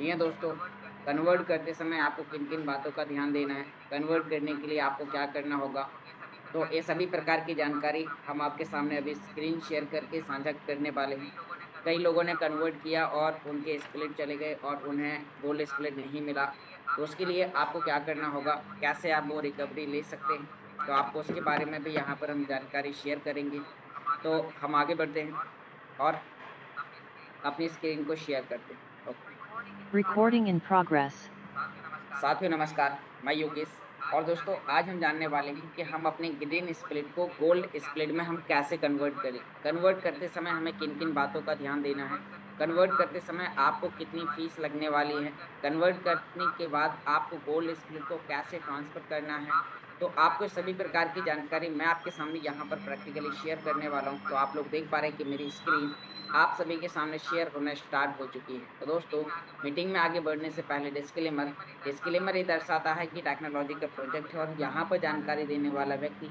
जी हाँ दोस्तों, कन्वर्ट करते समय आपको किन किन बातों का ध्यान देना है, कन्वर्ट करने के लिए आपको क्या करना होगा। तो ये सभी प्रकार की जानकारी हम आपके सामने अभी स्क्रीन शेयर करके साझा करने वाले हैं। कई लोगों ने कन्वर्ट किया और उनके स्प्लिट चले गए और उन्हें गोल्ड स्प्लिट नहीं मिला। तो उसके लिए आपको क्या करना होगा, कैसे आप वो रिकवरी ले सकते हैं, तो आपको उसके बारे में भी यहाँ पर हम जानकारी शेयर करेंगे। तो हम आगे बढ़ते हैं और अपनी स्क्रीन को शेयर करते हैं। ओके। Recording in progress. साथियों नमस्कार, मैं योगेश। और दोस्तों आज हम जानने वाले हैं कि हम अपने ग्रीन स्प्लिट को गोल्ड स्प्लिट में हम कैसे कन्वर्ट करें। कन्वर्ट करते समय हमें किन किन बातों का ध्यान देना है, कन्वर्ट करते समय आपको कितनी फीस लगने वाली है, कन्वर्ट करने के बाद आपको गोल्ड स्प्लिट को कैसे ट्रांसफर करना है। तो आपको सभी प्रकार की जानकारी मैं आपके सामने यहाँ पर प्रैक्टिकली शेयर करने वाला हूँ। तो आप लोग देख पा रहे हैं कि मेरी स्क्रीन आप सभी के सामने शेयर होना स्टार्ट हो चुकी है। तो दोस्तों, मीटिंग में आगे बढ़ने से पहले डिस्क्लेमर डिस्क्लेमर ये दर्शाता है कि टेक्नोलॉजी का प्रोजेक्ट है और यहाँ पर जानकारी देने वाला व्यक्ति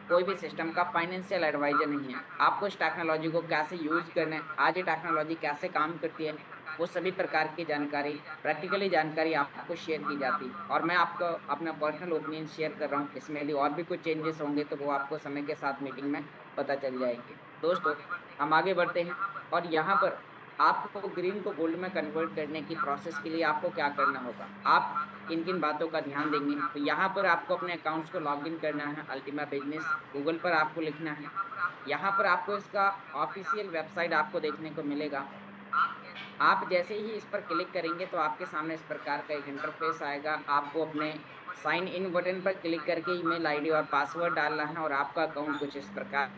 कोई भी सिस्टम का फाइनेंशियल एडवाइजर नहीं है। आपको इस टेक्नोलॉजी को कैसे यूज करना है, आज ये टेक्नोलॉजी कैसे काम करती है, वो सभी प्रकार की जानकारी प्रैक्टिकली जानकारी आपको शेयर की जाती है। और मैं आपको अपना पर्सनल ओपिनियन शेयर कर रहा हूँ। इसमें यदि और भी कुछ चेंजेस होंगे तो वो आपको समय के साथ मीटिंग में पता चल जाएंगे। दोस्तों, हम आगे बढ़ते हैं और यहाँ पर आपको ग्रीन को गोल्ड में कन्वर्ट करने की प्रोसेस के लिए आपको क्या करना होगा, आप किन किन बातों का ध्यान देंगे। तो यहाँ पर आपको अपने अकाउंट्स को लॉग इन करना है। अल्टीमा बिजनेस गूगल पर आपको लिखना है। यहाँ पर आपको इसका ऑफिशियल वेबसाइट आपको देखने को मिलेगा। आप जैसे ही इस पर क्लिक करेंगे तो आपके सामने इस प्रकार का एक इंटरफेस आएगा। आपको अपने साइन इन बटन पर क्लिक करके ईमेल आईडी और पासवर्ड डालना है और आपका अकाउंट कुछ इस प्रकार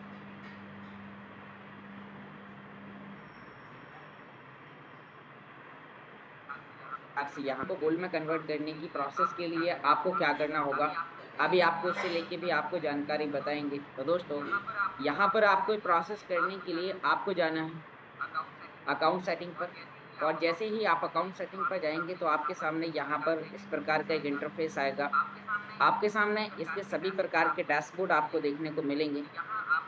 से यहाँ को गोल्ड में कन्वर्ट करने की प्रोसेस के लिए आपको क्या करना होगा, अभी आपको उससे लेके भी आपको जानकारी बताएंगे। तो दोस्तों, यहाँ पर आपको प्रोसेस करने के लिए आपको जाना है अकाउंट सेटिंग पर। और जैसे ही आप अकाउंट सेटिंग पर जाएंगे तो आपके सामने यहाँ पर इस प्रकार का एक इंटरफेस आएगा। आपके सामने इसके सभी प्रकार के डैशबोर्ड आपको देखने को मिलेंगे।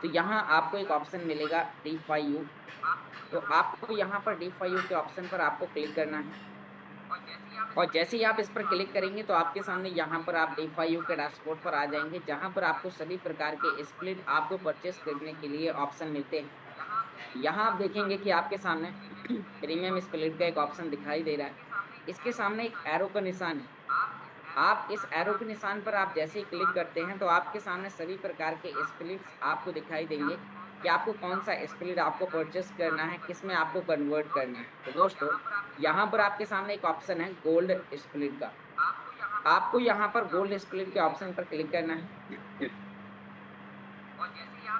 तो यहाँ आपको एक ऑप्शन मिलेगा डी फाई यू। तो आपको यहाँ पर डी फाई यू के ऑप्शन पर आपको क्लिक करना है। और जैसे ही आप इस पर क्लिक करेंगे तो आपके सामने यहाँ पर आप डी5U के डैशबोर्ड पर आ जाएंगे, जहाँ पर आपको सभी प्रकार के स्प्लिट आपको परचेस करने के लिए ऑप्शन मिलते हैं। यहाँ आप देखेंगे कि आपके सामने प्रीमियम स्प्लिट का एक ऑप्शन दिखाई दे रहा है। इसके सामने एक एरो का निशान है। आप इस एरो के निशान पर आप जैसे ही क्लिक करते हैं तो आपके सामने सभी प्रकार के स्प्लिट्स आपको दिखाई देंगे कि आपको कौन सा स्प्लिट आपको परचेस करना है, किस में आपको कन्वर्ट करना है। तो दोस्तों, यहाँ पर आपके सामने एक ऑप्शन है गोल्ड स्प्लिट का। आपको यहाँ पर गोल्ड स्प्लिट के ऑप्शन पर क्लिक करना है।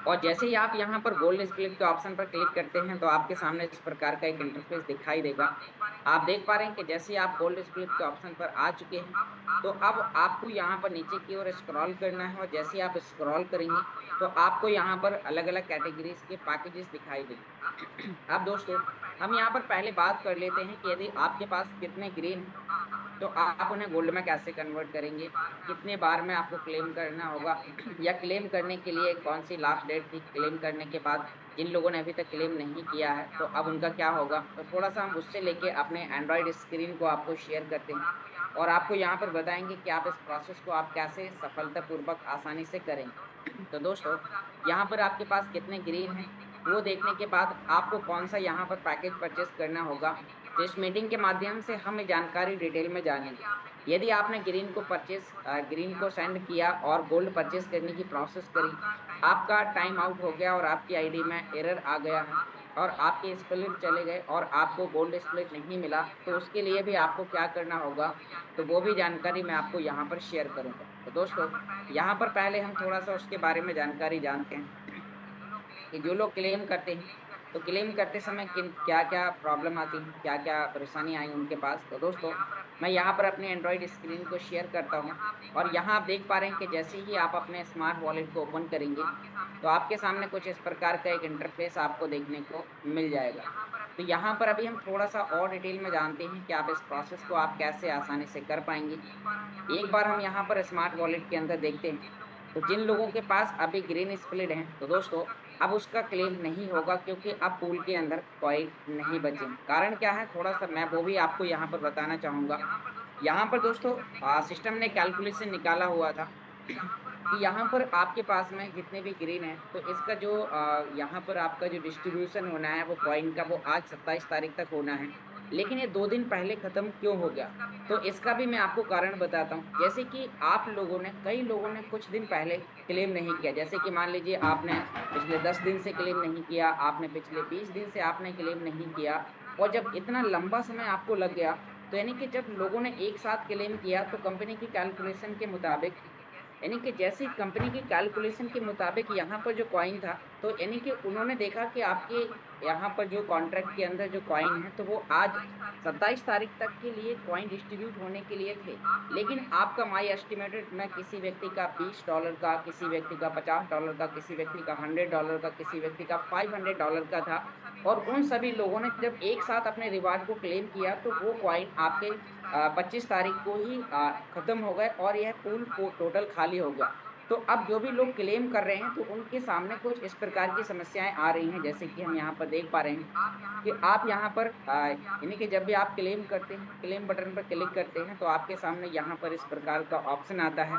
और जैसे ही आप यहाँ पर गोल्ड स्प्लिट के ऑप्शन पर क्लिक करते हैं तो आपके सामने इस प्रकार का एक इंटरफेस दिखाई देगा। आप देख पा रहे हैं कि जैसे ही आप गोल्ड स्प्लिट के ऑप्शन पर आ चुके हैं तो अब आपको यहाँ पर नीचे की ओर स्क्रॉल करना है। और जैसे ही आप स्क्रॉल करेंगे तो आपको यहाँ पर अलग अलग कैटेगरीज के पैकेजेस दिखाई देंगे। अब दोस्तों, हम यहाँ पर पहले बात कर लेते हैं कि यदि आपके पास कितने ग्रीन तो आप उन्हें गोल्ड में कैसे कन्वर्ट करेंगे, कितने बार में आपको क्लेम करना होगा, या क्लेम करने के लिए कौन सी लास्ट डेट थी, क्लेम करने के बाद जिन लोगों ने अभी तक क्लेम नहीं किया है तो अब उनका क्या होगा। तो थोड़ा सा हम उससे लेके अपने एंड्रॉयड स्क्रीन को आपको शेयर करते हैं और आपको यहाँ पर बताएंगे कि आप इस प्रोसेस को आप कैसे सफलतापूर्वक आसानी से करेंगे। तो दोस्तों, यहाँ पर आपके पास कितने ग्रीन हैं वो देखने के बाद आपको कौन सा यहाँ पर पैकेज परचेस करना होगा। तो इस मीटिंग के माध्यम से हम ये जानकारी डिटेल में जानेंगे। यदि आपने ग्रीन को सेंड किया और गोल्ड परचेस करने की प्रोसेस करी, आपका टाइम आउट हो गया और आपकी आईडी में एरर आ गया है और आपके स्प्लिट चले गए और आपको गोल्ड स्प्लिट नहीं मिला, तो उसके लिए भी आपको क्या करना होगा, तो वो भी जानकारी मैं आपको यहाँ पर शेयर करूंगा। तो दोस्तों, यहाँ पर पहले हम थोड़ा सा उसके बारे में जानकारी जानते हैं कि जो लोग क्लेम करते हैं तो क्लेम करते समय किन क्या क्या प्रॉब्लम आती है, क्या क्या परेशानी आई उनके पास। तो दोस्तों, मैं यहाँ पर अपने एंड्रॉयड स्क्रीन को शेयर करता हूँ और यहाँ आप देख पा रहे हैं कि जैसे ही आप अपने स्मार्ट वॉलेट को ओपन करेंगे तो आपके सामने कुछ इस प्रकार का एक इंटरफेस आपको देखने को मिल जाएगा। तो यहाँ पर अभी हम थोड़ा सा और डिटेल में जानते हैं कि आप इस प्रोसेस को आप कैसे आसानी से कर पाएंगे। एक बार हम यहाँ पर स्मार्ट वॉलेट के अंदर देखते हैं तो जिन लोगों के पास अभी ग्रीन स्प्लिट है, तो दोस्तों अब उसका क्लेम नहीं होगा क्योंकि अब पूल के अंदर कॉइन नहीं बचे। कारण क्या है थोड़ा सा मैं वो भी आपको यहाँ पर बताना चाहूँगा। यहाँ पर दोस्तों सिस्टम ने कैलकुलेशन निकाला हुआ था कि यहाँ पर आपके पास में जितने भी ग्रीन है तो इसका जो यहाँ पर आपका जो डिस्ट्रीब्यूशन होना है वो कॉइन का वो आज 27 तारीख तक होना है। लेकिन ये 2 दिन पहले खत्म क्यों हो गया, तो इसका भी मैं आपको कारण बताता हूँ। जैसे कि आप लोगों ने कई लोगों ने कुछ दिन पहले क्लेम नहीं किया, जैसे कि मान लीजिए आपने पिछले 10 दिन से क्लेम नहीं किया, आपने पिछले 20 दिन से आपने क्लेम नहीं किया, और जब इतना लंबा समय आपको लग गया तो यानी कि जब लोगों ने एक साथ क्लेम किया तो कंपनी की कैलकुलेशन के मुताबिक, यानी कि जैसी कंपनी की कैलकुलेशन के मुताबिक यहाँ पर जो कॉइन था, तो यानी कि उन्होंने देखा कि आपके यहाँ पर जो कॉन्ट्रैक्ट के अंदर जो कॉइन है तो वो आज 27 तारीख तक के लिए कॉइन डिस्ट्रीब्यूट होने के लिए थे। लेकिन आपका माई एस्टिमेटेड में किसी व्यक्ति का $20 का, किसी व्यक्ति का $50 का, किसी व्यक्ति का $100 का, किसी व्यक्ति का $500 का था। और उन सभी लोगों ने जब एक साथ अपने रिवार्ड को क्लेम किया तो वो कॉइन आपके 25 तारीख को ही खत्म हो गए और यह पूल को टोटल खाली हो गया। तो अब जो भी लोग क्लेम कर रहे हैं तो उनके सामने कुछ इस प्रकार की समस्याएं आ रही हैं, जैसे कि हम यहाँ पर देख पा रहे हैं कि आप यहाँ पर यानी कि जब भी आप क्लेम करते हैं, क्लेम बटन पर क्लिक करते हैं तो आपके सामने यहाँ पर इस प्रकार का ऑप्शन आता है।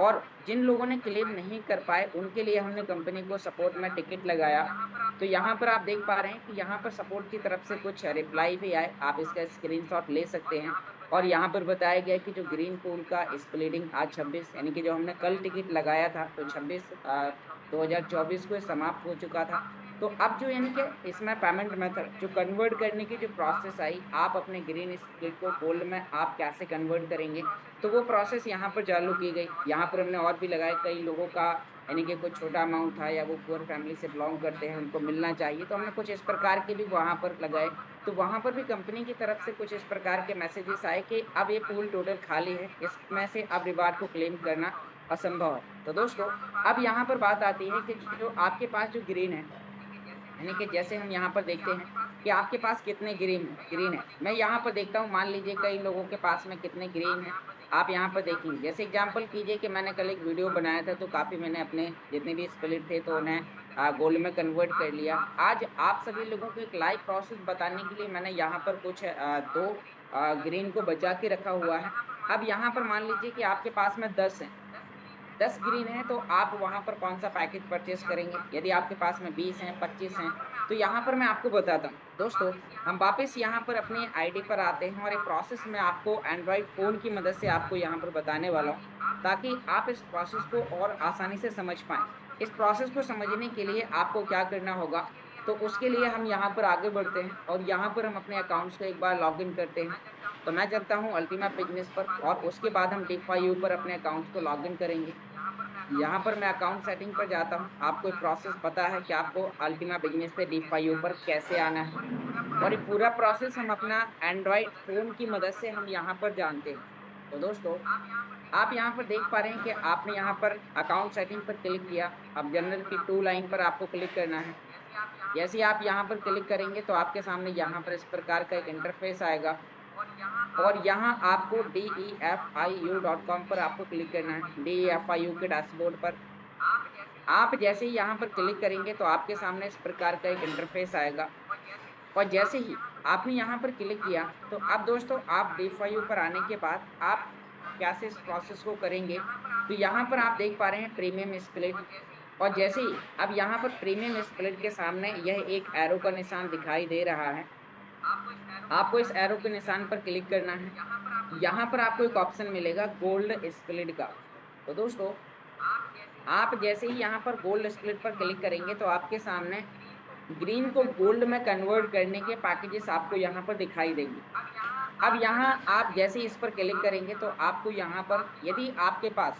और जिन लोगों ने क्लेम नहीं कर पाए उनके लिए हमने कंपनी को सपोर्ट में टिकट लगाया। तो यहाँ पर आप देख पा रहे हैं कि यहाँ पर सपोर्ट की तरफ से कुछ रिप्लाई भी आए, आप इसका स्क्रीनशॉट ले सकते हैं। और यहाँ पर बताया गया कि जो ग्रीन पूल का स्प्लिटिंग आज 26, यानी कि जो हमने कल टिकट लगाया था तो 26/2024 को समाप्त हो चुका था। तो अब जो यानी कि इसमें पेमेंट मेथड जो कन्वर्ट करने की जो प्रोसेस आई, आप अपने ग्रीन स्प्लिट को गोल्ड में आप कैसे कन्वर्ट करेंगे, तो वो प्रोसेस यहाँ पर चालू की गई। यहाँ पर हमने और भी लगाया, कई लोगों का यानी कि कोई छोटा अमाउंट था या वो पुअर फैमिली से बिलोंग करते हैं उनको मिलना चाहिए, तो हमने कुछ इस प्रकार के भी वहाँ पर लगाए। तो वहाँ पर भी कंपनी की तरफ से कुछ इस प्रकार के मैसेजेस आए कि अब ये पूल टोटल खाली है, इसमें से अब रिवार्ड को क्लेम करना असंभव है। तो दोस्तों अब यहाँ पर बात आती है कि जो आपके पास जो ग्रीन है, यानी कि जैसे हम यहाँ पर देखते हैं कि आपके पास कितने ग्रीन है। मैं यहाँ पर देखता हूँ, मान लीजिए कई लोगों के पास में कितने ग्रीन है। आप यहाँ पर देखेंगे, जैसे एग्जांपल कीजिए कि मैंने कल एक वीडियो बनाया था तो काफ़ी मैंने अपने जितने भी स्प्लिट थे तो उन्हें गोल्ड में कन्वर्ट कर लिया। आज आप सभी लोगों को एक लाइव प्रोसेस बताने के लिए मैंने यहाँ पर कुछ दो ग्रीन को बचा के रखा हुआ है। अब यहाँ पर मान लीजिए कि आपके पास में 10 है, 10 ग्रीन है, तो आप वहां पर कौन सा पैकेज परचेस करेंगे। यदि आपके पास में 20 हैं, 25 हैं, तो यहाँ पर मैं आपको बताता हूँ दोस्तों। हम वापस यहाँ पर अपने आईडी पर आते हैं और एक प्रोसेस में आपको एंड्रॉइड फ़ोन की मदद से आपको यहाँ पर बताने वाला हूँ, ताकि आप इस प्रोसेस को और आसानी से समझ पाएँ। इस प्रोसेस को समझने के लिए आपको क्या करना होगा, तो उसके लिए हम यहाँ पर आगे बढ़ते हैं और यहाँ पर हम अपने अकाउंट्स को एक बार लॉगिन करते हैं। तो मैं चलता हूँ अल्टीमा बिजनेस पर और उसके बाद हम डिफाई पर अपने अकाउंट्स को लॉगिन करेंगे। यहाँ पर मैं अकाउंट सेटिंग पर जाता हूँ। आपको एक प्रोसेस पता है कि आपको अल्टीमा बिजनेस पे डी5 पर कैसे आना है, और ये पूरा प्रोसेस हम अपना एंड्रॉयड फ़ोन की मदद से हम यहाँ पर जानते हैं। तो दोस्तों आप यहाँ पर देख पा रहे हैं कि आपने यहाँ पर अकाउंट सेटिंग पर क्लिक किया। अब जनरल की 2 लाइन पर आपको क्लिक करना है। जैसे ही आप यहाँ पर क्लिक करेंगे तो आपके सामने यहाँ पर इस प्रकार का एक इंटरफेस आएगा और यहाँ आपको DEFIU.com पर आपको क्लिक करना है, DEFIU के डैशबोर्ड पर। आप जैसे ही यहाँ पर क्लिक करेंगे तो आपके सामने इस प्रकार का एक इंटरफेस आएगा। और जैसे ही आपने यहाँ पर क्लिक किया तो अब दोस्तों आप DeFi पर आने के बाद आप कैसे इस प्रोसेस को करेंगे, तो यहाँ पर आप देख पा रहे हैं प्रीमियम स्प्लिट। और जैसे ही अब यहाँ पर प्रीमियम स्प्लिट के सामने यह एक एरो का निशान दिखाई दे रहा है, आपको इस एरो के निशान पर क्लिक करना है। यहाँ पर आपको एक ऑप्शन मिलेगा गोल्ड स्प्लिट का। तो दोस्तों आप जैसे ही यहाँ पर गोल्ड स्प्लिट पर क्लिक करेंगे तो आपके सामने ग्रीन को गोल्ड में कन्वर्ट करने के पैकेजेस आपको यहाँ पर दिखाई देंगे। अब यहाँ आप जैसे ही इस पर क्लिक करेंगे तो आपको यहाँ पर यदि आपके पास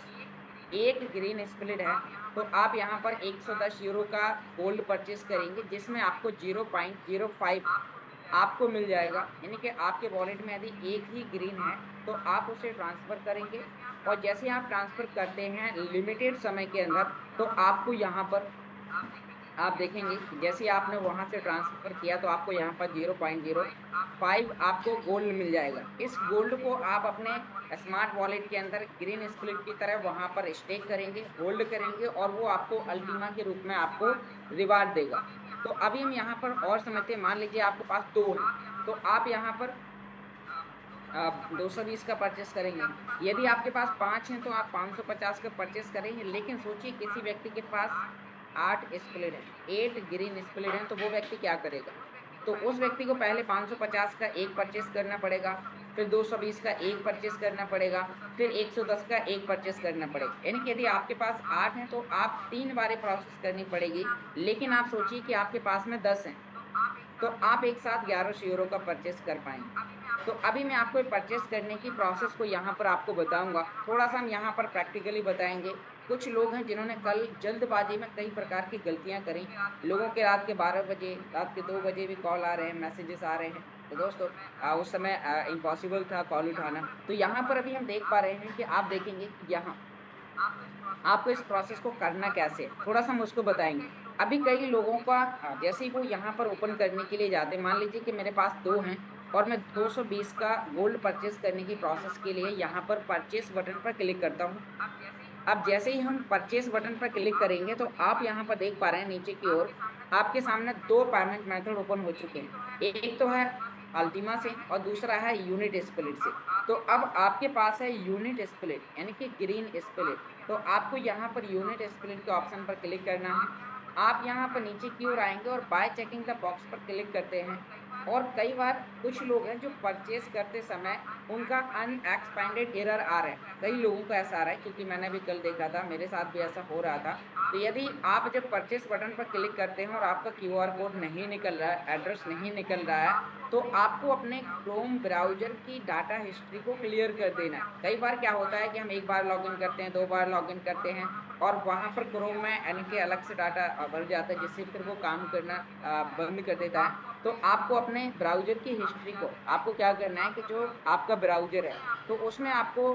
एक ग्रीन स्प्लिट है तो आप यहाँ पर 110 यूरो का गोल्ड परचेस करेंगे, जिसमें आपको 0.05 आपको मिल जाएगा। यानी कि आपके वॉलेट में यदि एक ही ग्रीन है तो आप उसे ट्रांसफ़र करेंगे, और जैसे आप ट्रांसफ़र करते हैं लिमिटेड समय के अंदर तो आपको यहाँ पर आप देखेंगे कि जैसे ही आपने वहाँ से ट्रांसफ़र किया तो आपको यहाँ पर 0.05 आपको गोल्ड मिल जाएगा। इस गोल्ड को आप अपने स्मार्ट वॉलेट के अंदर ग्रीन स्प्लिट की तरह वहाँ पर स्टेक करेंगे, होल्ड करेंगे और वो आपको अल्टीमा के रूप में आपको रिवार्ड देगा। तो अभी हम यहाँ पर और समझते हैं, मान लीजिए आपके पास 2 हैं, तो आप यहाँ पर आप 220 का परचेस करेंगे। यदि आपके पास 5 हैं तो आप 550 का परचेस करेंगे। लेकिन सोचिए किसी व्यक्ति के पास 8 स्प्लिट हैं, 8 ग्रीन स्प्लिट हैं, तो वो व्यक्ति क्या करेगा? तो उस व्यक्ति को पहले 550 का एक परचेस करना पड़ेगा, फिर 220 का एक परचेस करना पड़ेगा, फिर 110 का एक परचेस करना पड़ेगा। यानी कि यदि आपके पास 8 हैं तो आप 3 बारें प्रोसेस करनी पड़ेगी। लेकिन आप सोचिए कि आपके पास में 10 हैं, तो आप एक साथ 1100 यूरो का परचेस कर पाएंगे। तो अभी मैं आपको परचेस करने की प्रोसेस को यहाँ पर आपको बताऊंगा। थोड़ा सा हम यहाँ पर प्रैक्टिकली बताएंगे। कुछ लोग हैं जिन्होंने कल जल्दबाजी में कई प्रकार की गलतियां करी। लोगों के रात के 12 बजे, रात के 2 बजे भी कॉल आ रहे हैं, मैसेजेस आ रहे हैं। तो दोस्तों उस समय इम्पॉसिबल था कॉल उठाना। तो यहाँ पर अभी हम देख पा रहे हैं कि आप देखेंगे कि यहाँ आपको इस प्रोसेस को करना कैसे है, थोड़ा सा हम उसको बताएंगे। अभी कई लोगों का जैसे ही वो यहाँ पर ओपन करने के लिए जाते हैं, मान लीजिए कि मेरे पास 2 हैं और मैं 220 का गोल्ड परचेस करने की प्रोसेस के लिए यहाँ पर परचेस बटन पर क्लिक करता हूँ। अब जैसे ही हम परचेस बटन पर क्लिक करेंगे तो आप यहाँ पर देख पा रहे हैं नीचे की ओर आपके सामने 2 पेमेंट मेथड ओपन हो चुके हैं। एक तो है अल्टीमा से और दूसरा है यूनिट स्प्लिट से। तो अब आपके पास है यूनिट स्प्लिट यानी कि ग्रीन स्प्लिट। तो आपको यहाँ पर यूनिट स्प्लिट के ऑप्शन पर क्लिक करना है। आप यहाँ पर नीचे की ओर आएंगे और बाय चेकिंग द बॉक्स पर क्लिक करते हैं। और कई बार कुछ लोग हैं जो परचेस करते समय उनका अनएक्सपेंडेड एरर आ रहा है। कई लोगों को ऐसा आ रहा है, क्योंकि मैंने भी कल देखा था, मेरे साथ भी ऐसा हो रहा था। तो यदि आप जब परचेस बटन पर क्लिक करते हैं और आपका क्यूआर कोड नहीं निकल रहा है, एड्रेस नहीं निकल रहा है, तो आपको अपने क्रोम ब्राउजर की डाटा हिस्ट्री को क्लियर कर देना है। कई बार क्या होता है कि हम एक बार लॉगिन करते हैं, 2 बार लॉगिन करते हैं और वहां पर क्रोम में यानी कि अलग से डाटा भर जाता है, जिससे फिर वो काम करना बंद कर देता है। तो आपको अपने ब्राउजर की हिस्ट्री को आपको क्या करना है कि जो आपका ब्राउजर है तो उसमें आपको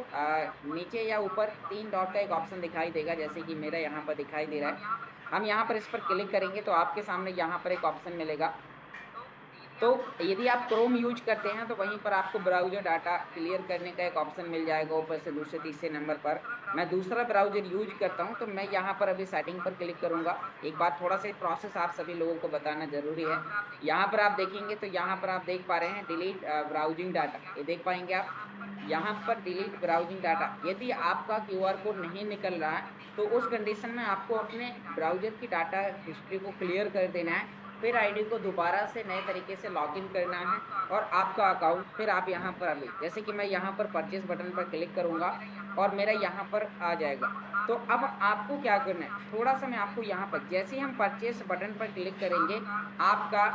नीचे या ऊपर 3 डॉट का एक ऑप्शन दिखाई देगा, जैसे कि मेरा यहाँ पर दिखाई दे रहा है। हम यहाँ पर इस पर क्लिक करेंगे तो आपके सामने यहाँ पर एक ऑप्शन मिलेगा। तो यदि आप क्रोम यूज करते हैं तो वहीं पर आपको ब्राउजर डाटा क्लियर करने का एक ऑप्शन मिल जाएगा ऊपर से दूसरे तीसरे नंबर पर। मैं दूसरा ब्राउजर यूज करता हूं तो मैं यहाँ पर अभी सेटिंग पर क्लिक करूंगा। एक बार थोड़ा सा प्रोसेस आप सभी लोगों को बताना जरूरी है। यहाँ पर आप देखेंगे तो यहाँ पर आप देख पा रहे हैं डिलीट ब्राउजिंग डाटा, ये देख पाएंगे आप यहाँ पर डिलीट ब्राउजिंग डाटा। यदि आपका क्यूआर कोड नहीं निकल रहा है तो उस कंडीशन में आपको अपने ब्राउजर की डाटा हिस्ट्री को क्लियर कर देना है। फिर आईडी को दोबारा से नए तरीके से लॉगिन करना है और आपका अकाउंट फिर आप यहाँ पर अभी जैसे कि मैं यहाँ पर परचेस बटन पर क्लिक करूंगा और मेरा यहाँ पर आ जाएगा। तो अब आपको क्या करना है, थोड़ा सा मैं आपको यहाँ पर जैसे ही हम परचेस बटन पर क्लिक करेंगे आपका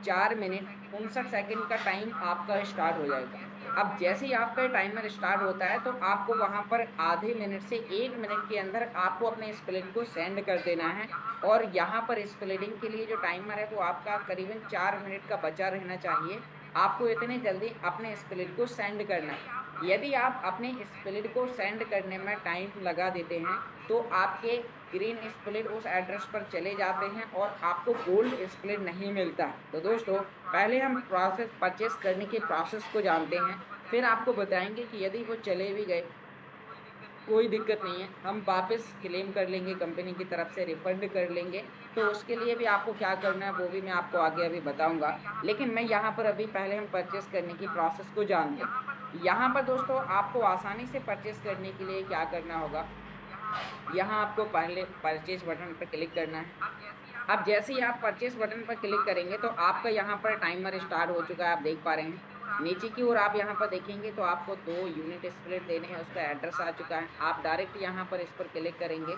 4 मिनट 59 सेकंड का टाइम आपका स्टार्ट हो जाएगा। अब जैसे ही आपका टाइमर स्टार्ट होता है तो आपको वहां पर आधे मिनट से 1 मिनट के अंदर आपको अपने स्प्लिट को सेंड कर देना है। और यहाँ पर स्प्लिटिंग के लिए जो टाइमर है वो आपका करीबन 4 मिनट का बचा रहना चाहिए। आपको इतने जल्दी अपने स्प्लिट को सेंड करना है। यदि आप अपने स्प्लिट को सेंड करने में टाइम लगा देते हैं तो आपके ग्रीन स्प्लिट उस एड्रेस पर चले जाते हैं और आपको गोल्ड स्प्लिट नहीं मिलता। तो दोस्तों पहले हम प्रोसेस परचेस करने के प्रोसेस को जानते हैं, फिर आपको बताएंगे कि यदि वो चले भी गए कोई दिक्कत नहीं है, हम वापस क्लेम कर लेंगे, कंपनी की तरफ से रिफंड कर लेंगे। तो उसके लिए भी आपको क्या करना है वो भी मैं आपको आगे अभी बताऊंगा। लेकिन मैं यहाँ पर अभी पहले हम परचेस करने की प्रोसेस को जानते हैं। यहाँ पर दोस्तों आपको आसानी से परचेस करने के लिए क्या करना होगा, यहाँ आपको पहले परचेस बटन पर क्लिक करना है। अब जैसे ही आप परचेस बटन पर क्लिक करेंगे तो आपका यहाँ पर टाइमर स्टार्ट हो चुका है, आप देख पा रहे हैं नीचे की ओर। आप यहाँ पर देखेंगे तो आपको 2 यूनिट स्प्लिट देने हैं, उसका एड्रेस आ चुका है। आप डायरेक्ट यहाँ पर इस पर क्लिक करेंगे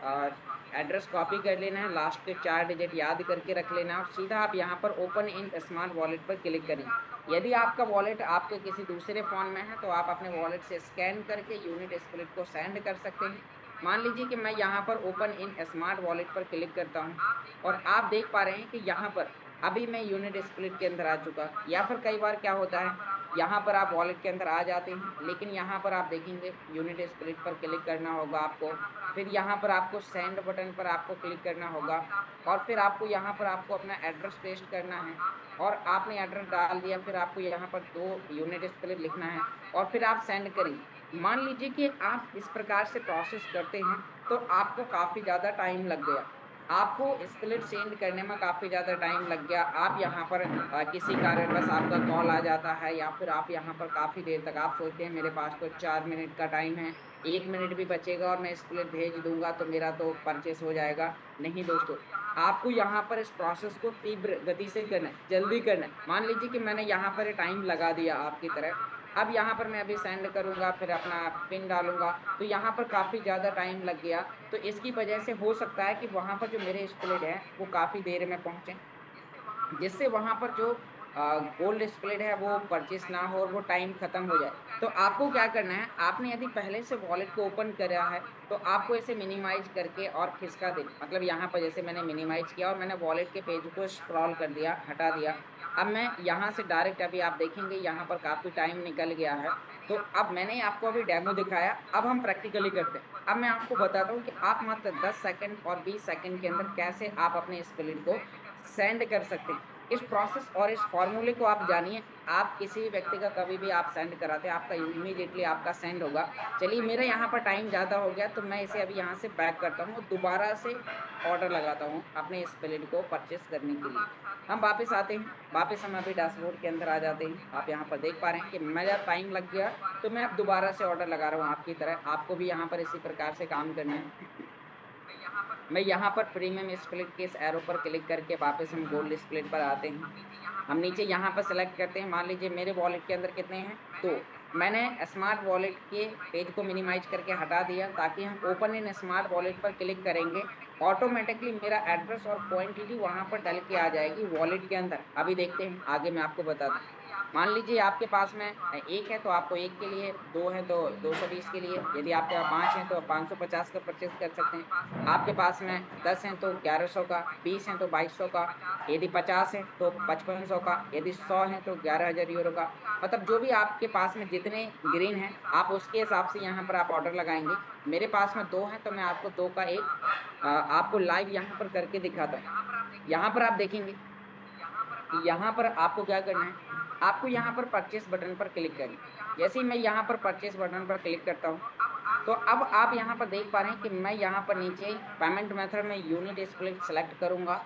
और एड्रेस कॉपी कर लेना है, लास्ट के 4 डिजिट याद करके रख लेना है और सीधा आप यहाँ पर ओपन इन स्मार्ट वॉलेट पर क्लिक करेंगे। यदि आपका वॉलेट आपके किसी दूसरे फ़ोन में है तो आप अपने वॉलेट से स्कैन करके यूनिट स्प्लिट को सेंड कर सकते हैं। मान लीजिए कि मैं यहाँ पर ओपन इन स्मार्ट वॉलेट पर क्लिक करता हूँ और आप देख पा रहे हैं कि यहाँ पर अभी मैं यूनिट स्प्लिट के अंदर आ चुका। या फिर कई बार क्या होता है यहाँ पर आप वॉलेट के अंदर आ जाते हैं, लेकिन यहाँ पर आप देखेंगे यूनिट स्प्लिट पर क्लिक करना होगा आपको। फिर यहाँ पर आपको सेंड बटन पर आपको क्लिक करना होगा और फिर आपको यहाँ पर आपको अपना एड्रेस पेस्ट करना है और आपने एड्रेस डाल दिया। फिर आपको यहाँ पर 2 यूनिट स्प्लिट लिखना है और फिर आप सेंड करेंगे। मान लीजिए कि आप इस प्रकार से प्रोसेस करते हैं तो आपको काफ़ी ज़्यादा टाइम लग गया, आपको स्प्लिट सेंड करने में काफ़ी ज़्यादा टाइम लग गया। आप यहाँ पर किसी कारणवश आपका कॉल आ जाता है या फिर आप यहाँ पर काफ़ी देर तक आप सोचते हैं मेरे पास तो 4 मिनट का टाइम है, 1 मिनट भी बचेगा और मैं स्प्लिट भेज दूंगा तो मेरा तो परचेस हो जाएगा। नहीं दोस्तों, आपको यहाँ पर इस प्रोसेस को तीव्र गति से करना है, जल्दी करना है। मान लीजिए कि मैंने यहाँ पर टाइम लगा दिया आपकी तरह, अब यहाँ पर मैं अभी सेंड करूँगा फिर अपना पिन डालूंगा तो यहाँ पर काफ़ी ज़्यादा टाइम लग गया। तो इसकी वजह से हो सकता है कि वहाँ पर जो मेरे स्प्लिट हैं वो काफ़ी देर में पहुँचे, जिससे वहाँ पर जो गोल्ड स्प्लिट है वो परचेस ना हो और वो टाइम खत्म हो जाए। तो आपको क्या करना है, आपने यदि पहले से वॉलेट को ओपन करा है तो आपको इसे मिनिमाइज करके और खिसका दे, मतलब यहाँ पर जैसे मैंने मिनिमाइज किया और मैंने वॉलेट के पेज को स्क्रॉल कर दिया, हटा दिया। अब मैं यहाँ से डायरेक्ट अभी आप देखेंगे यहाँ पर काफ़ी टाइम निकल गया है। तो अब मैंने आपको अभी डेमो दिखाया, अब हम प्रैक्टिकली करते हैं। अब मैं आपको बताता हूँ कि आप मात्र 10 सेकंड और 20 सेकंड के अंदर कैसे आप अपने स्प्लिट को सेंड कर सकते हैं। इस प्रोसेस और इस फॉर्मूले को आप जानिए। आप किसी भी व्यक्ति का कभी भी आप सेंड कराते हैं आपका इमीडिएटली आपका सेंड होगा। चलिए मेरा यहाँ पर टाइम ज़्यादा हो गया तो मैं इसे अभी यहाँ से बैक करता हूँ, दोबारा से ऑर्डर लगाता हूँ अपने इस प्लेट को परचेस करने के लिए। हम वापस आते हैं, वापस हम अभी डैशबोर्ड के अंदर आ जाते हैं। आप यहाँ पर देख पा रहे हैं कि मेरा टाइम लग गया तो मैं अब दोबारा से ऑर्डर लगा रहा हूँ आपकी तरह। आपको भी यहाँ पर इसी प्रकार से काम करना है। मैं यहाँ पर प्रीमियम स्प्लिट के इस एरो पर क्लिक करके वापस हम गोल्ड स्प्लिट पर आते हैं। हम नीचे यहाँ पर सेलेक्ट करते हैं, मान लीजिए मेरे वॉलेट के अंदर कितने हैं, तो मैंने स्मार्ट वॉलेट के पेज को मिनिमाइज करके हटा दिया ताकि हम ओपन इन स्मार्ट वॉलेट पर क्लिक करेंगे ऑटोमेटिकली मेरा एड्रेस और क्वांटिटी वहाँ पर डल के आ जाएगी वॉलेट के अंदर। अभी देखते हैं आगे मैं आपको बताता हूँ। मान लीजिए आपके पास में एक है तो आपको एक के लिए, दो है तो 220 के लिए, यदि आपके पास 5 हैं तो 550 का परचेज कर सकते हैं। आपके पास में 10 हैं तो 1100 का, 20 हैं तो 2200 का, यदि 50 है तो 5500 का, यदि 100 है तो 11,000 यूरो का। मतलब जो भी आपके पास में जितने ग्रीन हैं आप उसके हिसाब से यहाँ पर आप ऑर्डर लगाएंगे। मेरे पास में 2 हैं तो मैं आपको 2 का एक आपको लाइव यहाँ पर करके दिखाता हूँ। यहाँ पर आप देखेंगे, यहाँ पर आपको क्या करना है, आपको यहाँ पर परचेस बटन पर क्लिक करना है। जैसे ही मैं यहाँ पर परचेस बटन पर क्लिक करता हूँ तो अब आप यहाँ पर देख पा रहे हैं कि मैं यहाँ पर नीचे पेमेंट मेथड में यूनिट स्प्लिट सेलेक्ट करूँगा।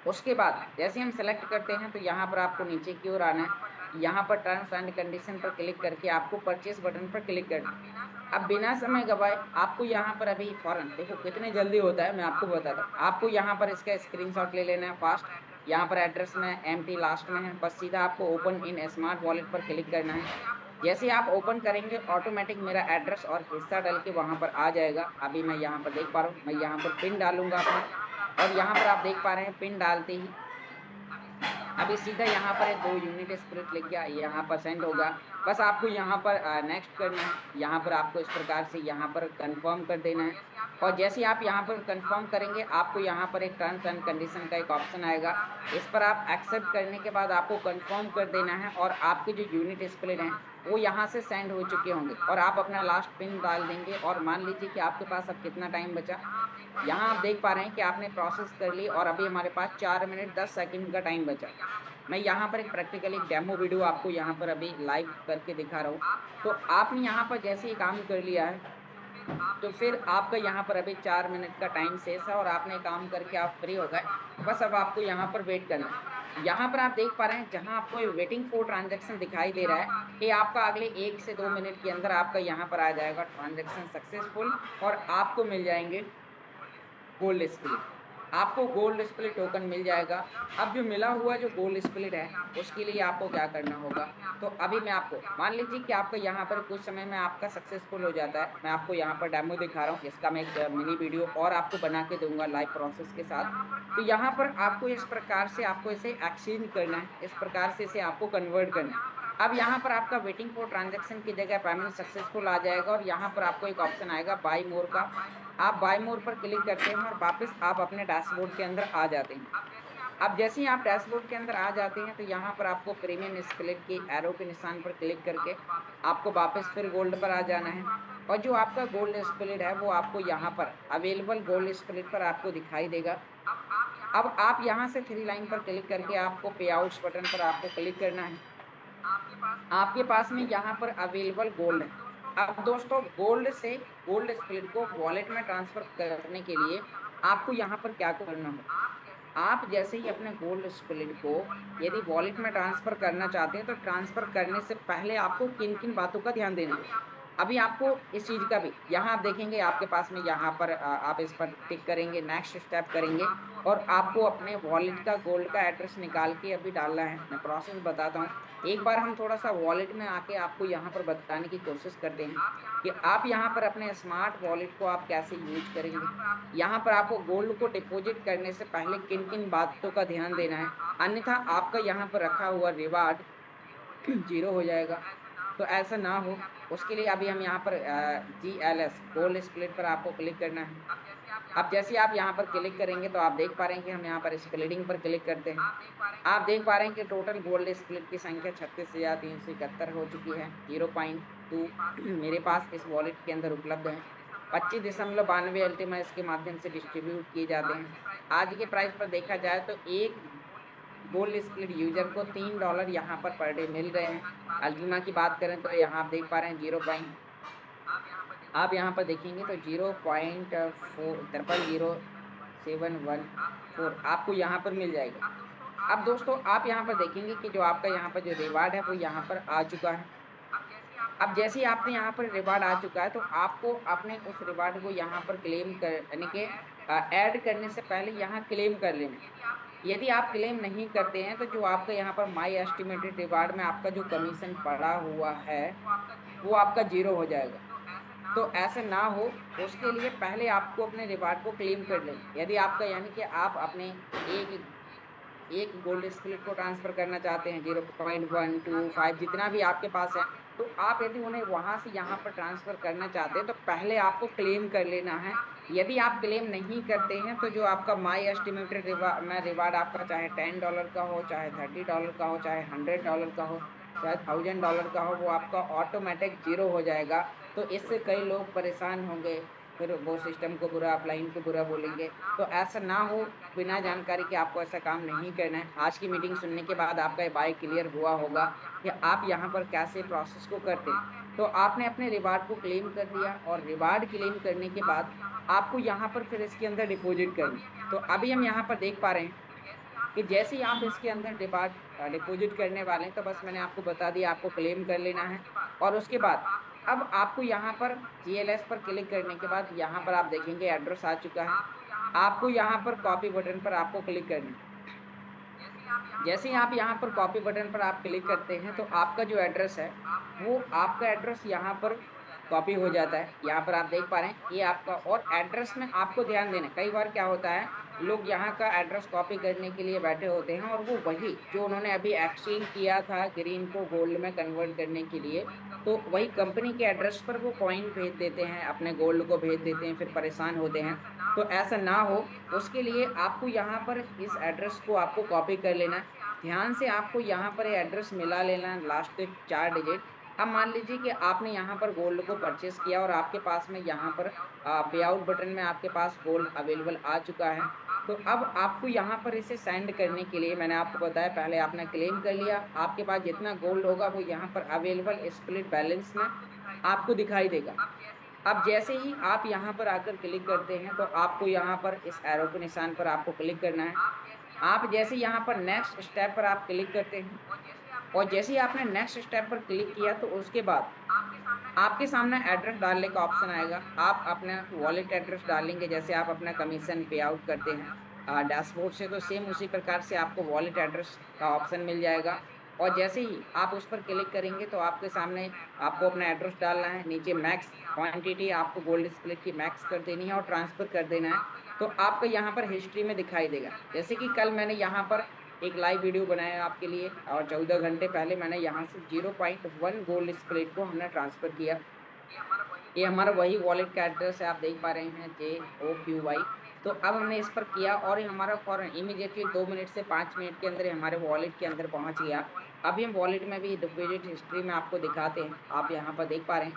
उसके बाद जैसे हम सेलेक्ट करते हैं तो यहाँ पर आपको नीचे की ओर आना है, यहाँ पर टर्म्स एंड कंडीशन पर क्लिक करके आपको परचेस बटन पर क्लिक करना है। अब बिना समय गवाए आपको यहाँ पर अभी फौरन देखो कितने जल्दी होता है, मैं आपको बताता हूँ। आपको यहाँ पर इसका स्क्रीनशॉट ले लेना है फास्ट। यहाँ पर एड्रेस में एम्प्टी लास्ट में है, बस सीधा आपको ओपन इन स्मार्ट वॉलेट पर क्लिक करना है। जैसे आप ओपन करेंगे ऑटोमेटिक मेरा एड्रेस और हिस्सा डाल के वहाँ पर आ जाएगा। अभी मैं यहाँ पर देख पा रहा हूँ, मैं यहाँ पर पिन डालूंगा अपना और यहाँ पर आप देख पा रहे हैं पिन डालते ही अभी सीधा यहाँ पर 2 यूनिट स्प्लिट लिख गया, यहाँ पर सेंड होगा। बस आपको यहाँ पर नेक्स्ट करना है, यहाँ पर आपको इस प्रकार से यहाँ पर कंफर्म कर देना है। और जैसे ही आप यहाँ पर कंफर्म करेंगे आपको यहाँ पर एक टर्म्स एंड कंडीशन का एक ऑप्शन आएगा, इस पर आप एक्सेप्ट करने के बाद आपको कंफर्म कर देना है और आपके जो यूनिट स्प्लिट हैं वो यहाँ से सेंड हो चुके होंगे और आप अपना लास्ट पिन डाल देंगे। और मान लीजिए कि आपके पास अब कितना टाइम बचा, यहाँ आप देख पा रहे हैं कि आपने प्रोसेस कर ली और अभी हमारे पास 4 मिनट 10 सेकंड का टाइम बचा। मैं यहाँ पर एक प्रैक्टिकली डेमो वीडियो आपको यहाँ पर अभी लाइव करके दिखा रहा हूँ। तो आपने यहाँ पर जैसे ही काम कर लिया है तो फिर आपका यहाँ पर अभी 4 मिनट का टाइम शेष है और आपने काम करके आप फ्री हो गए। बस अब आपको यहाँ पर वेट करना है। यहाँ पर आप देख पा रहे हैं जहाँ आपको वेटिंग फॉर ट्रांजैक्शन दिखाई दे रहा है कि आपका अगले 1 से 2 मिनट के अंदर आपका यहाँ पर आ जाएगा ट्रांजैक्शन सक्सेसफुल और आपको मिल जाएंगे गोल्ड स्प्लिट। आपको गोल्ड स्प्लिट टोकन मिल जाएगा। अब जो मिला हुआ जो गोल्ड स्प्लिट है उसके लिए आपको क्या करना होगा, तो अभी मैं आपको मान लीजिए कि आपका यहाँ पर कुछ समय में आपका सक्सेसफुल हो जाता है। मैं आपको यहाँ पर डेमो दिखा रहा हूँ, इसका मैं एक मिनी वीडियो और आपको बना के दूंगा लाइव प्रोसेस के साथ। तो यहाँ पर आपको इस प्रकार से आपको इसे एक्सचेंज करना है, इस प्रकार से इसे आपको कन्वर्ट करना है। अब यहाँ पर आपका वेटिंग फॉर ट्रांजैक्शन की जगह पेमेंट सक्सेसफुल आ जाएगा और यहाँ पर आपको एक ऑप्शन आएगा बाय मोर का। आप बाय मोर पर क्लिक करते हैं और वापस आप अपने डैशबोर्ड के अंदर आ जाते हैं। अब जैसे ही आप डैशबोर्ड के अंदर आ जाते हैं तो यहाँ पर आपको प्रीमियम स्प्लिट के एरो के निशान पर क्लिक करके आपको वापस फिर गोल्ड पर आ जाना है, और जो आपका गोल्ड स्प्लिट है वो आपको यहाँ पर अवेलेबल गोल्ड स्प्लिट पर आपको दिखाई देगा। अब आप यहाँ से थ्री लाइन पर क्लिक करके आपको पे आउट्स बटन पर आपको क्लिक करना है। आपके पास में यहाँ पर अवेलेबल गोल्ड है। अब दोस्तों गोल्ड से गोल्ड स्प्लिट को वॉलेट में ट्रांसफर करने के लिए आपको यहाँ पर क्या करना होगा, आप जैसे ही अपने गोल्ड स्प्लिट को यदि वॉलेट में ट्रांसफर करना चाहते हैं तो ट्रांसफर करने से पहले आपको किन किन बातों का ध्यान देना है। अभी आपको इस चीज का भी यहाँ आप देखेंगे आपके पास में यहाँ पर आप इस पर टिक करेंगे, नेक्स्ट स्टेप करेंगे, और आपको अपने वॉलेट का गोल्ड का एड्रेस निकाल के अभी डालना है। मैं प्रोसेस बताता हूँ। एक बार हम थोड़ा सा वॉलेट में आके आपको यहाँ पर बताने की कोशिश करते हैं कि आप यहाँ पर अपने स्मार्ट वॉलेट को आप कैसे यूज करेंगे। यहाँ पर आपको गोल्ड को डिपॉजिट करने से पहले किन किन बातों का ध्यान देना है, अन्यथा आपका यहाँ पर रखा हुआ रिवार्ड जीरो हो जाएगा। तो ऐसा ना हो उसके लिए अभी हम यहाँ पर GLS गोल्ड स्प्लिट पर आपको क्लिक करना है। अब जैसे आप यहाँ पर क्लिक करेंगे तो आप देख पा रहे हैं कि हम यहाँ पर स्प्लिटिंग पर क्लिक करते हैं। आप देख पा रहे हैं कि टोटल गोल्ड स्प्लिट की संख्या 36,371 हो चुकी है। 0.2 मेरे पास इस वॉलेट के अंदर उपलब्ध है। 25.92 अल्टीमा इसके माध्यम से डिस्ट्रीब्यूट किए जाते हैं। आज के प्राइस पर देखा जाए तो एक गोल्ड स्प्लिट यूजर को $3 यहाँ पर डे मिल रहे हैं। अल्टीमा की बात करें तो यहाँ आप देख पा रहे हैं 0. आप यहाँ पर देखेंगे तो 0.4 आपको यहाँ पर मिल जाएगा। अब दोस्तों आप यहाँ पर देखेंगे कि जो आपका यहाँ पर जो रिवार्ड है वो यहाँ पर आ चुका है। अब जैसे ही आपने यहाँ पर रिवार्ड आ चुका है तो आपको अपने उस रिवार्ड को यहाँ पर क्लेम कर यानी कि ऐड करने से पहले यहाँ क्लेम कर लेना है। यदि आप क्लेम नहीं करते हैं तो जो आपका यहाँ पर माई एस्टिमेटेड रिवार्ड में आपका जो कमीशन पड़ा हुआ है वो आपका जीरो हो जाएगा। तो ऐसे ना हो उसके लिए पहले आपको अपने रिवार्ड को क्लेम कर लें। यदि आपका यानी कि आप अपने एक एक गोल्ड स्प्लिट को ट्रांसफर करना चाहते हैं 0.125 जितना भी आपके पास है, तो आप यदि उन्हें वहां से यहाँ पर ट्रांसफर करना चाहते हैं तो पहले आपको क्लेम कर लेना है। यदि आप क्लेम नहीं करते हैं तो जो आपका माई एस्टिमेटेड रिवार्ड आपका चाहे $10 का हो, चाहे $30 का हो, चाहे $100 का हो, चाहे $1000 का हो, वो आपका ऑटोमेटिक जीरो हो जाएगा। तो इससे कई लोग परेशान होंगे, फिर वो सिस्टम को बुरा, अपलाइन को बुरा बोलेंगे। तो ऐसा ना हो, बिना जानकारी के आपको ऐसा काम नहीं करना है। आज की मीटिंग सुनने के बाद आपका बाय क्लियर हुआ होगा कि आप यहाँ पर कैसे प्रोसेस को करते हैं। तो आपने अपने रिवार्ड को क्लेम कर दिया, और रिवार्ड क्लेम करने के बाद आपको यहाँ पर फिर इसके अंदर डिपॉजिट करना। तो अभी हम यहाँ पर देख पा रहे हैं कि जैसे ही आप इसके अंदर डिपॉजिट करने वाले हैं तो बस मैंने आपको बता दिया आपको क्लेम कर लेना है। और उसके बाद अब आपको यहाँ पर GLS पर क्लिक करने के बाद यहाँ पर आप देखेंगे एड्रेस आ चुका है। आपको यहाँ पर कॉपी बटन पर आपको क्लिक करना है। जैसे ही आप यहाँ पर कॉपी बटन पर आप क्लिक करते हैं तो आपका जो एड्रेस है वो आपका एड्रेस यहाँ पर कॉपी हो जाता है। यहाँ पर आप देख पा रहे हैं ये आपका, और एड्रेस में आपको ध्यान देना है। कई बार क्या होता है लोग यहाँ का एड्रेस कॉपी करने के लिए बैठे होते हैं और वो वही जो उन्होंने अभी एक्सचेंज किया था ग्रीन को गोल्ड में कन्वर्ट करने के लिए, तो वही कंपनी के एड्रेस पर वो कॉइन भेज देते हैं, अपने गोल्ड को भेज देते हैं, फिर परेशान होते हैं। तो ऐसा ना हो उसके लिए आपको यहाँ पर इस एड्रेस को आपको कॉपी कर लेना है। ध्यान से आपको यहाँ पर एड्रेस मिला लेना है, लास्ट 4 डिजिट। अब मान लीजिए कि आपने यहाँ पर गोल्ड को परचेस किया और आपके पास में यहाँ पर पे आउट बटन में आपके पास गोल्ड अवेलेबल आ चुका है। तो अब आपको यहाँ पर इसे सेंड करने के लिए मैंने आपको बताया पहले आपने क्लेम कर लिया, आपके पास जितना गोल्ड होगा वो यहाँ पर अवेलेबल स्प्लिट बैलेंस में आपको दिखाई देगा। अब जैसे ही आप यहाँ पर आकर क्लिक करते हैं तो आपको यहाँ पर इस एरो के निशान पर आपको क्लिक करना है। आप जैसे यहाँ पर नेक्स्ट स्टेप पर आप क्लिक करते हैं, और जैसे ही आपने नेक्स्ट स्टेप पर क्लिक किया तो उसके बाद आपके सामने एड्रेस डालने का ऑप्शन आएगा। आप अपना वॉलेट एड्रेस डालेंगे, जैसे आप अपना कमीशन पे आउट करते हैं डैशबोर्ड से, तो सेम उसी प्रकार से आपको वॉलेट एड्रेस का ऑप्शन मिल जाएगा। और जैसे ही आप उस पर क्लिक करेंगे तो आपके सामने आपको अपना एड्रेस डालना है, नीचे मैक्स क्वांटिटी आपको गोल्ड स्प्लिट की मैक्स कर देनी है और ट्रांसफ़र कर देना है। तो आपको यहाँ पर हिस्ट्री में दिखाई देगा। जैसे कि कल मैंने यहाँ पर एक लाइव वीडियो बनाया आपके लिए, और 14 घंटे पहले मैंने यहाँ से 0.1 गोल्ड स्प्लिट को हमने ट्रांसफ़र किया। ये हमारा वही वॉलेट का एड्रेस है, आप देख पा रहे हैं JOQY। तो अब हमने इस पर किया और ये हमारा फ़ौरन इमीडिएटली 2 मिनट से 5 मिनट के अंदर ही हमारे वॉलेट के अंदर पहुँच गया। अभी हम वॉलेट में भी डिपॉज़िट हिस्ट्री में आपको दिखाते हैं। आप यहाँ पर देख पा रहे हैं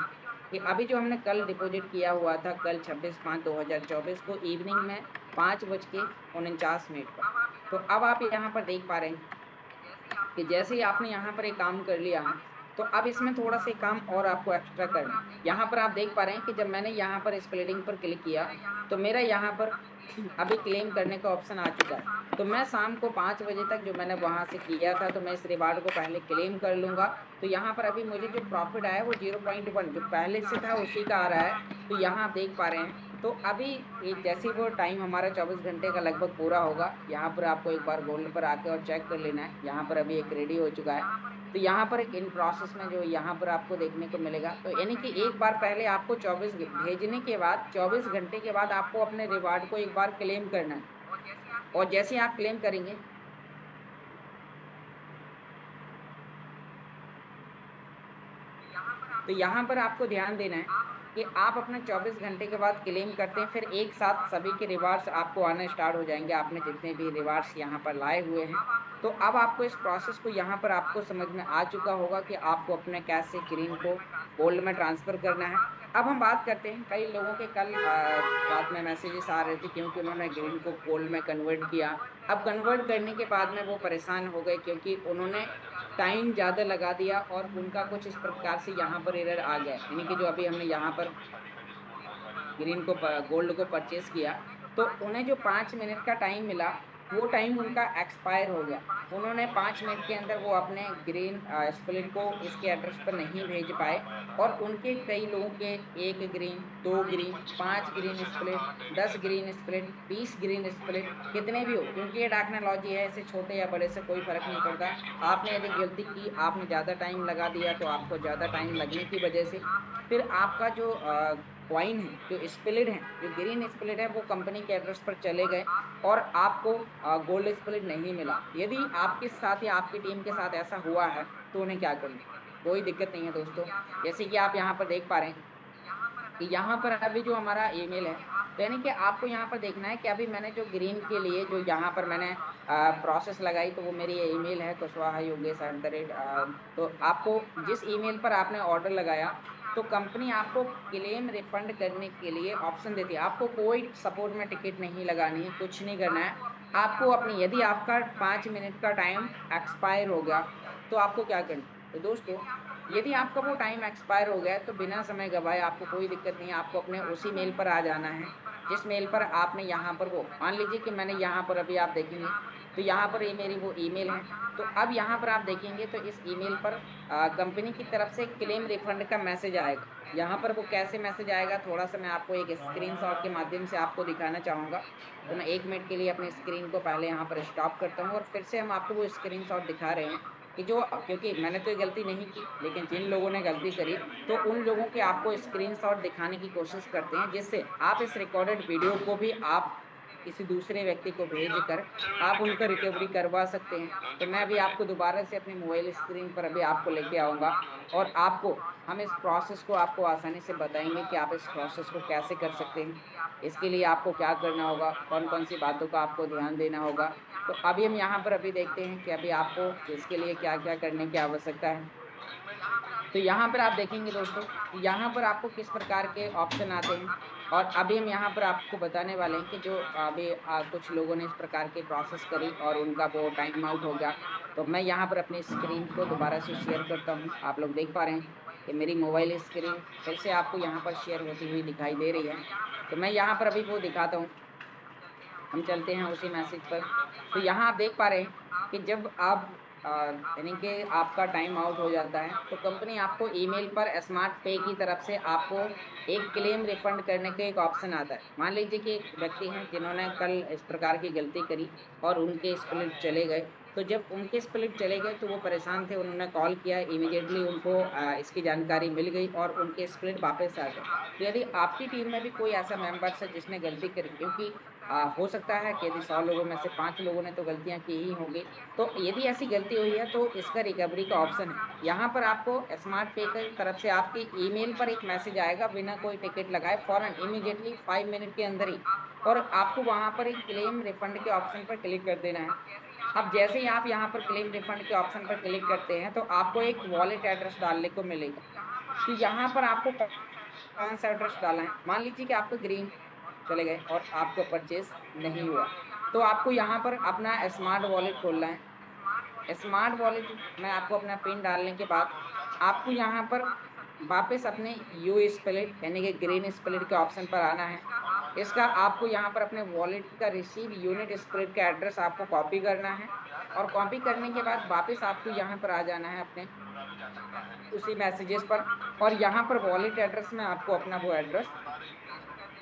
कि अभी जो हमने कल डिपॉज़िट किया हुआ था, कल 26/5/2024 को इवनिंग में 5:49 पर। तो अब आप यहाँ पर देख पा रहे हैं कि जैसे ही आपने यहाँ पर एक काम कर लिया है, तो अब इसमें थोड़ा-सा काम और आपको एक्स्ट्रा करना है। यहाँ पर आप देख पा रहे हैं कि जब मैंने यहाँ पर स्प्लिटिंग पर क्लिक किया, तो मेरा यहाँ पर अभी क्लेम करने का ऑप्शन आ चुका है। तो मैं शाम को 5 बजे तक जो मैंने वहाँ से किया था, तो मैं इस रिवार्ड को पहले क्लेम कर लूँगा। तो यहाँ पर अभी मुझे जो प्रॉफ़िट आया है, वो 0.1 जो पहले से था, उसी का आ रहा है। तो यहाँ आप देख पा रहे हैं। तो अभी ये जैसे ही वो टाइम हमारा 24 घंटे का लगभग पूरा होगा, यहाँ पर आपको एक बार गोल्ड पर आके और चेक कर लेना है। यहाँ पर अभी एक रेडी हो चुका है। तो यहाँ पर एक इन प्रोसेस में जो यहाँ पर आपको देखने को मिलेगा, तो यानी कि एक बार पहले आपको 24 भेजने के बाद 24 घंटे के बाद आपको अपने रिवार्ड को एक बार क्लेम करना है। और जैसे ही आप क्लेम करेंगे, तो यहाँ पर आपको ध्यान देना है कि आप अपना 24 घंटे के बाद क्लेम करते हैं, फिर एक साथ सभी के रिवार्ड्स आपको आना स्टार्ट हो जाएँगे, आपने जितने भी रिवार्ड्स यहाँ पर लाए हुए हैं। तो अब आपको इस प्रोसेस को यहाँ पर आपको समझ में आ चुका होगा कि आपको अपने कैश से ग्रीन को गोल्ड में ट्रांसफ़र करना है। अब हम बात करते हैं, कई लोगों के कल रात में मैसेजेस आ रहे थे क्योंकि उन्होंने ग्रीन को गोल्ड में कन्वर्ट किया। अब कन्वर्ट करने के बाद में वो परेशान हो गए क्योंकि उन्होंने टाइम ज़्यादा लगा दिया और उनका कुछ इस प्रकार से यहाँ पर एरर आ गया। यानी कि जो अभी हमने यहाँ पर ग्रीन को गोल्ड को परचेज़ किया, तो उन्हें जो 5 मिनट का टाइम मिला, वो टाइम उनका एक्सपायर हो गया। उन्होंने 5 मिनट के अंदर वो अपने ग्रीन स्प्लिट को इसके एड्रेस पर नहीं भेज पाए और उनके कई लोगों के 1 green, 2 green, 5 green split, 10 green split, 20 green split कितने भी हो, क्योंकि ये टेक्नोलॉजी है, इसे छोटे या बड़े से कोई फ़र्क नहीं पड़ता। आपने यदि गलती की, आपने ज़्यादा टाइम लगा दिया, तो आपको ज़्यादा टाइम लगने की वजह से फिर आपका जो कॉइन है, जो स्प्लिट है, जो ग्रीन स्प्लिट है, वो कंपनी के एड्रेस पर चले गए और आपको गोल्ड स्प्लिट नहीं मिला। यदि आपके साथ या आपकी टीम के साथ ऐसा हुआ है, तो उन्हें क्या करें? कोई दिक्कत नहीं है दोस्तों। जैसे कि आप यहाँ पर देख पा रहे हैं कि यहाँ पर अभी जो हमारा ईमेल है, तो यानी कि आपको यहाँ पर देखना है कि अभी मैंने जो ग्रीन के लिए जो यहाँ पर मैंने प्रोसेस लगाई, तो वो मेरी ये ईमेल है कुशवाहा योगेश तो आपको जिस ईमेल पर आपने ऑर्डर लगाया, तो कंपनी आपको क्लेम रिफंड करने के लिए ऑप्शन देती है। आपको कोई सपोर्ट में टिकट नहीं लगानी है, कुछ नहीं करना है। आपको अपनी यदि आपका 5 मिनट का टाइम एक्सपायर हो गया, तो आपको क्या करना है? तो दोस्तों, यदि आपका वो टाइम एक्सपायर हो गया है, तो बिना समय गँवाए आपको कोई दिक्कत नहीं है, आपको अपने उसी मेल पर आ जाना है, जिस मेल पर आपने यहाँ पर वो मान लीजिए कि मैंने यहाँ पर अभी आप देखेंगे, तो यहाँ पर ये मेरी वो ईमेल है। तो अब यहाँ पर आप देखेंगे तो इस ईमेल पर कंपनी की तरफ से क्लेम रिफंड का मैसेज आएगा। यहाँ पर वो कैसे मैसेज आएगा, थोड़ा-सा मैं आपको एक स्क्रीनशॉट के माध्यम से आपको दिखाना चाहूँगा। तो मैं 1 मिनट के लिए अपनी स्क्रीन को पहले यहाँ पर स्टॉप करता हूँ और फिर से हम आपको वो स्क्रीनशॉट दिखा रहे हैं कि जो क्योंकि मैंने तो ये गलती नहीं की, लेकिन जिन लोगों ने गलती करी, तो उन लोगों के आपको स्क्रीनशॉट दिखाने की कोशिश करते हैं, जिससे आप इस रिकॉर्डेड वीडियो को भी आप किसी दूसरे व्यक्ति को भेजकर आप उनका रिकवरी करवा सकते हैं। तो मैं अभी आपको दोबारा से अपनी मोबाइल स्क्रीन पर अभी आपको लेके आऊँगा और आपको हम इस प्रोसेस को आपको आसानी से बताएँगे कि आप इस प्रोसेस को कैसे कर सकते हैं। इसके लिए आपको क्या करना होगा, कौन-कौन सी बातों का आपको ध्यान देना होगा। तो अभी हम यहाँ पर अभी देखते हैं कि अभी आपको इसके लिए क्या-क्या करने की आवश्यकता है। तो यहाँ पर आप देखेंगे दोस्तों, यहाँ पर आपको किस प्रकार के ऑप्शन आते हैं और अभी हम यहाँ पर आपको बताने वाले हैं कि जो अभी कुछ लोगों ने इस प्रकार की प्रोसेस करी और उनका वो टाइम आउट हो गया। तो मैं यहाँ पर अपनी स्क्रीन को दोबारा से शेयर करता हूँ। आप लोग देख पा रहे हैं कि मेरी मोबाइल स्क्रीन फिर से आपको यहाँ पर शेयर होती हुई दिखाई दे रही है। तो मैं यहाँ पर अभी वो दिखाता हूँ। हम चलते हैं उसी मैसेज पर। तो यहाँ आप देख पा रहे हैं कि जब आप यानी कि आपका टाइम आउट हो जाता है, तो कंपनी आपको ईमेल पर स्मार्ट पे की तरफ से आपको एक क्लेम रिफंड करने का एक ऑप्शन आता है। मान लीजिए कि एक व्यक्ति हैं जिन्होंने कल इस प्रकार की गलती करी और उनके स्प्लिट चले गए। तो जब उनके स्प्लिट चले गए तो वो परेशान थे, उन्होंने कॉल किया, इमीडिएटली उनको इसकी जानकारी मिल गई और उनके स्प्लिट वापस आ गए। तो यदि आपकी टीम में भी कोई ऐसा मेंबर्स है जिसने गलती करी, क्योंकि हो सकता है कि यदि 100 लोगों में से 5 लोगों ने तो गलतियाँ की ही होंगी, तो यदि ऐसी गलती हुई है तो इसका रिकवरी का ऑप्शन है। यहाँ पर आपको स्मार्ट पे की तरफ से आपकी ईमेल पर एक मैसेज आएगा बिना कोई टिकट लगाए फ़ौरन इमीडिएटली 5 मिनट के अंदर ही। और आपको वहाँ पर एक क्लेम रिफंड के ऑप्शन पर क्लिक कर देना है। अब जैसे ही आप यहाँ पर क्लेम रिफंड के ऑप्शन पर क्लिक करते हैं तो आपको एक वॉलेट एड्रेस डालने को मिलेगा कि यहाँ पर आपको कौन सा एड्रेस डालना है। मान लीजिए कि आपको ग्रीन चले गए और आपको परचेज नहीं हुआ, तो आपको यहाँ पर अपना स्मार्ट वॉलेट खोलना है। स्मार्ट वॉलेट में आपको अपना पिन डालने के बाद आपको यहाँ पर वापस अपने यू स्प्लिट यानी कि ग्रीन स्प्लिट के ऑप्शन पर आना है। इसका आपको यहाँ पर अपने वॉलेट का रिसीव यूनिट स्प्लिट का एड्रेस आपको कॉपी करना है और कॉपी करने के बाद वापस आपको यहाँ पर आ जाना है अपने उसी मैसेजेस पर और यहाँ पर वॉलेट एड्रेस में आपको अपना वो एड्रेस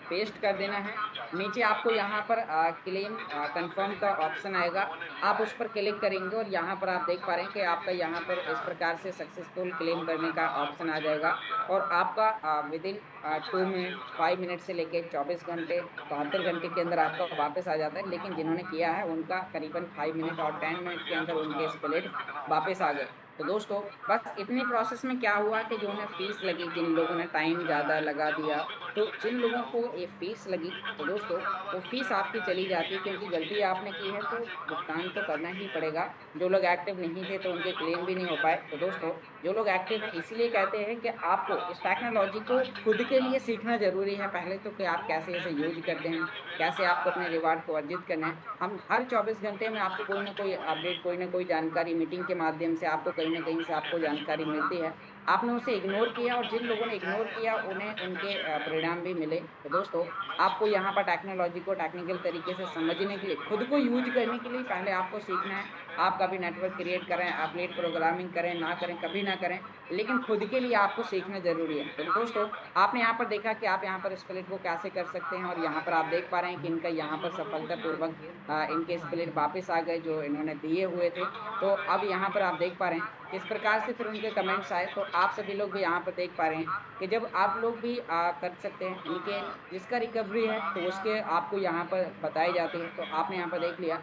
पेस्ट कर देना है। नीचे आपको यहाँ पर क्लेम कंफर्म का ऑप्शन आएगा, आप उस पर क्लिक करेंगे और यहाँ पर आप देख पा रहे हैं कि आपका यहाँ पर इस प्रकार से सक्सेसफुल क्लेम करने का ऑप्शन आ जाएगा और आपका विदिन 2 मिनट 5 मिनट से लेके 24 घंटे 72 घंटे के अंदर आपका वापस आ जाता है। लेकिन जिन्होंने किया है उनका करीबन 5 मिनट और 10 मिनट के अंदर उनके स्प्लिट वापस आ गए। तो दोस्तों बस इतनी प्रोसेस में क्या हुआ कि जो उन्हें फीस लगी, जिन लोगों ने टाइम ज़्यादा लगा दिया, तो जिन लोगों को ये फीस लगी तो दोस्तों वो फीस आपकी चली जाती है, क्योंकि गलती आपने की है तो भुगतान तो करना ही पड़ेगा। जो लोग एक्टिव नहीं थे तो उनके क्लेम भी नहीं हो पाए। तो दोस्तों जो लोग एक्टिव हैं इसीलिए कहते हैं कि आपको इस टेक्नोलॉजी को खुद के लिए सीखना जरूरी है पहले तो, कि आप कैसे इसे यूज करते हैं, कैसे आपको अपने रिवार्ड को अर्जित करना है। हम हर 24 घंटे में आपको कोई ना कोई अपडेट, कोई ना कोई जानकारी मीटिंग के माध्यम से आपको कहीं ना कहीं से आपको जानकारी मिलती है। आपने उसे इग्नोर किया और जिन लोगों ने इग्नोर किया उन्हें उनके परिणाम भी मिले। तो दोस्तों आपको यहाँ पर टेक्नोलॉजी को टेक्निकल तरीके से समझने के लिए, खुद को यूज करने के लिए पहले आपको सीखना है। आप कभी नेटवर्क क्रिएट करें, एफिलिएट प्रोग्रामिंग करें ना करें, कभी ना करें, लेकिन खुद के लिए आपको सीखना जरूरी है। तो दोस्तों आपने यहाँ पर देखा कि आप यहाँ पर स्प्लिट को कैसे कर सकते हैं और यहाँ पर आप देख पा रहे हैं कि इनका यहाँ पर सफलतापूर्वक इनके स्प्लिट वापस आ गए जो इन्होंने दिए हुए थे। तो अब यहाँ पर आप देख पा रहे हैं किस प्रकार से फिर उनके कमेंट्स आए। तो आप सभी लोग भी यहाँ पर देख पा रहे हैं कि जब आप लोग भी कर सकते हैं, इनके जिसका रिकवरी है तो उसके आपको यहाँ पर बताई जाती है। तो आपने यहाँ पर देख लिया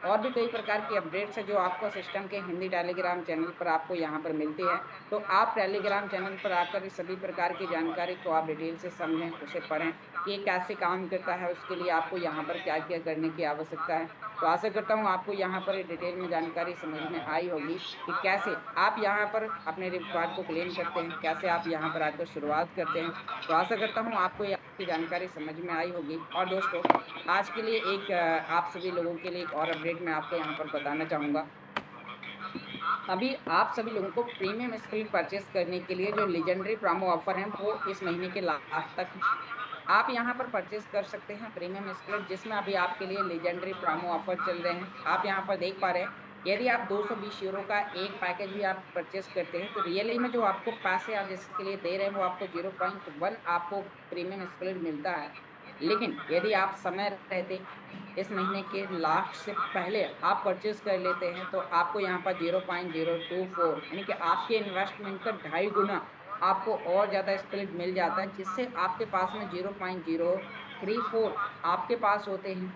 और भी कई प्रकार की अपडेट्स है जो आपको सिस्टम के हिंदी टेलीग्राम चैनल पर आपको यहाँ पर मिलती है। तो आप टेलीग्राम चैनल पर आकर इस सभी प्रकार की जानकारी को आप डिटेल से समझें, उसे पढ़ें कि ये कैसे काम करता है, उसके लिए आपको यहाँ पर क्या क्या करने की आवश्यकता है। तो आशा करता हूँ आपको यहाँ पर डिटेल में जानकारी समझ में आई होगी कि कैसे आप यहाँ पर अपने रिवार्ड को क्लेम करते हैं, कैसे आप यहाँ पर आकर शुरुआत करते हैं। तो आशा करता हूँ आपको ये आपकी जानकारी समझ में आई होगी। और दोस्तों आज के लिए एक आप सभी लोगों के लिए एक और अपडेट मैं आपको यहाँ पर बताना चाहूँगा। अभी आप सभी लोगों को प्रीमियम स्प्लिट परचेस करने के लिए जो लीजेंडरी प्रोमो ऑफर है वो इस महीने के लास्ट तक है। आप यहाँ पर परचेस कर सकते हैं प्रीमियम स्प्लिट, जिसमें अभी आपके लिए लीजेंडरी प्रोमो ऑफर चल रहे हैं। आप यहाँ पर देख पा रहे हैं यदि आप 220 यूरो का एक पैकेज भी आप परचेस करते हैं तो रियली में जो आपको पैसे आप जिसके लिए दे रहे हैं वो आपको 0.1 आपको प्रीमियम स्प्लिट मिलता है। लेकिन यदि आप समय रहते इस महीने के लास्ट से पहले आप परचेज कर लेते हैं तो आपको यहाँ पर 0.024 यानी कि आपके इन्वेस्टमेंट का 2.5 गुना आपको और ज़्यादा स्प्लिट मिल जाता है, जिससे आपके पास में 0.034 आपके पास होते हैं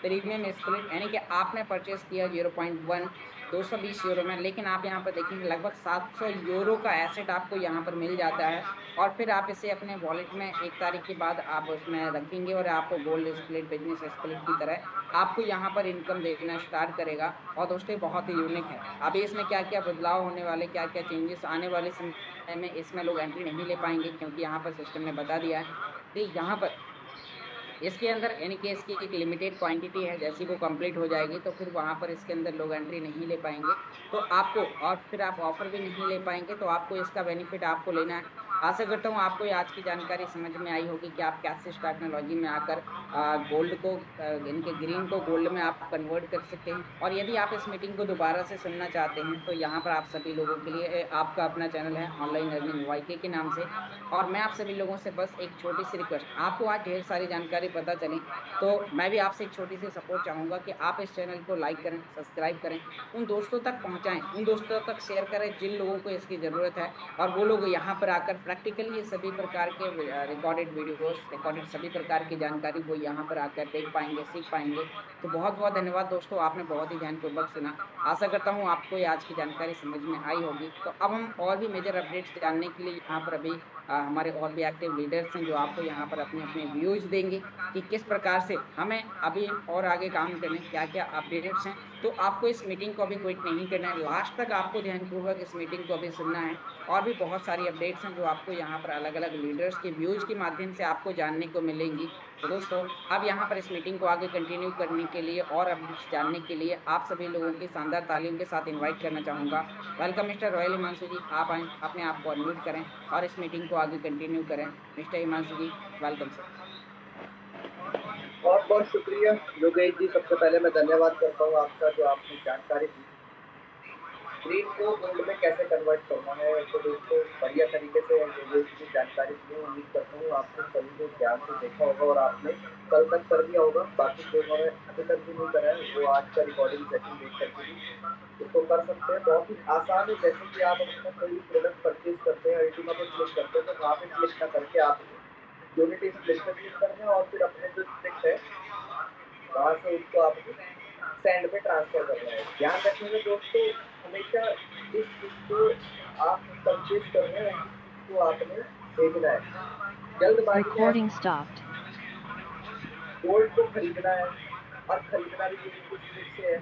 प्रीमियम स्प्लिट। यानी कि आपने परचेस किया 0.1 220 यूरो में, लेकिन आप यहाँ पर देखेंगे लगभग 700 यूरो का एसेट आपको यहाँ पर मिल जाता है। और फिर आप इसे अपने वॉलेट में 1 तारीख के बाद आप उसमें रखेंगे और आपको गोल्ड स्प्लिट बिजनेस स्प्लिट की तरह आपको यहाँ पर इनकम देना स्टार्ट करेगा। और दोस्तों बहुत ही यूनिक है। अभी इसमें क्या क्या बदलाव होने वाले, क्या क्या चेंजेस आने वाले समय में, इसमें लोग एंट्री नहीं ले पाएंगे क्योंकि यहाँ पर सिस्टम ने बता दिया है कि यहाँ पर इसके अंदर यानी कि इसकी एक लिमिटेड क्वांटिटी है, जैसी वो कंप्लीट हो जाएगी तो फिर वहाँ पर इसके अंदर लोग एंट्री नहीं ले पाएंगे। तो आपको और फिर आप ऑफर भी नहीं ले पाएंगे, तो आपको इसका बेनिफिट आपको लेना है। आशा करता हूँ आपको ये आज की जानकारी समझ में आई होगी कि आप कैसे इस टेक्नोलॉजी में आकर गोल्ड को इनके ग्रीन को गोल्ड में आप कन्वर्ट कर सकते हैं। और यदि आप इस मीटिंग को दोबारा से सुनना चाहते हैं तो यहाँ पर आप सभी लोगों के लिए आपका अपना चैनल है ऑनलाइन अर्निंग वाईके के नाम से। और मैं आप सभी लोगों से बस एक छोटी सी रिक्वेस्ट, आपको आज ढेर सारी जानकारी पता चली तो मैं भी आपसे एक छोटी सी सपोर्ट चाहूँगा कि आप इस चैनल को लाइक करें, सब्सक्राइब करें, उन दोस्तों तक पहुँचाएं, उन दोस्तों तक शेयर करें जिन लोगों को इसकी ज़रूरत है और वो लोग यहाँ पर आकर प्रैक्टिकली ये सभी प्रकार के रिकॉर्डेड वीडियोस, रिकॉर्डेड सभी प्रकार की जानकारी वो यहाँ पर आकर देख पाएंगे, सीख पाएंगे। तो बहुत बहुत धन्यवाद दोस्तों, आपने बहुत ही ध्यानपूर्वक सुना। आशा करता हूँ आपको ये आज की जानकारी समझ में आई होगी। तो अब हम और भी मेजर अपडेट्स जानने के लिए यहाँ पर अभी हमारे और भी एक्टिव लीडर्स हैं जो आपको यहाँ पर अपने अपने व्यूज देंगे कि किस प्रकार से हमें अभी और आगे काम करने, क्या क्या अपडेट्स हैं। तो आपको इस मीटिंग को अभी क्विट नहीं करना है, लास्ट तक आपको ध्यानपूर्वक इस मीटिंग को अभी सुनना है। और भी बहुत सारी अपडेट्स हैं जो आपको यहाँ पर अलग अलग लीडर्स के व्यूज के माध्यम से आपको जानने को मिलेंगी। तो दोस्तों अब यहाँ पर इस मीटिंग को आगे कंटिन्यू करने के लिए और अपडेट्स जानने के लिए आप सभी लोगों की शानदार तालियों के साथ इन्वाइट करना चाहूंगा। वेलकम मिस्टर रॉयल हिमांशु जी, आप आए, अपने आप को अनम्यूट करें और इस मीटिंग को आगे कंटिन्यू करें। मिस्टर हिमांशु जी, वेलकम सर। बहुत बहुत शुक्रिया योगेश जी। सबसे पहले मैं धन्यवाद करता हूँ आपका, जो आपने जानकारी दी ग्रीन को गोल्ड में कैसे कन्वर्ट करना है। तो दोस्तों बढ़िया तरीके से योगेश जी जानकारी दी है। उम्मीद करता हूँ आपने सभी ने ध्यान से देखा होगा और आपने कल तक कर दिया होगा। बाकी लोगों ने अभी तक भी नहीं करा है वो आज का रिकॉर्डिंग सेशन देख करके भी इसको कर सकते हैं। बहुत ही आसान है। जैसे कि आप अपना कोई भी प्रोडक्ट परचेज करते हैं, अल्टीमा पे क्लिक करते हैं, तो वहाँ पे क्लिक ना करके आप यूनिटी स्प्लिट पे क्लिक करना है और फिर अपने जो स्प्लिट है वहाँ से उसको आपको सेंड पे ट्रांसफर करना है। ध्यान रखिएगा दोस्तों, हमेशा जिस चीज को आप परचेज कर रहे हैं उसी चीज को आपने भेजना है। जल्दबाजी में Recording stopped. गोल्ड को खरीदना है और खरीदना भी यूनिटी स्प्लिट से है,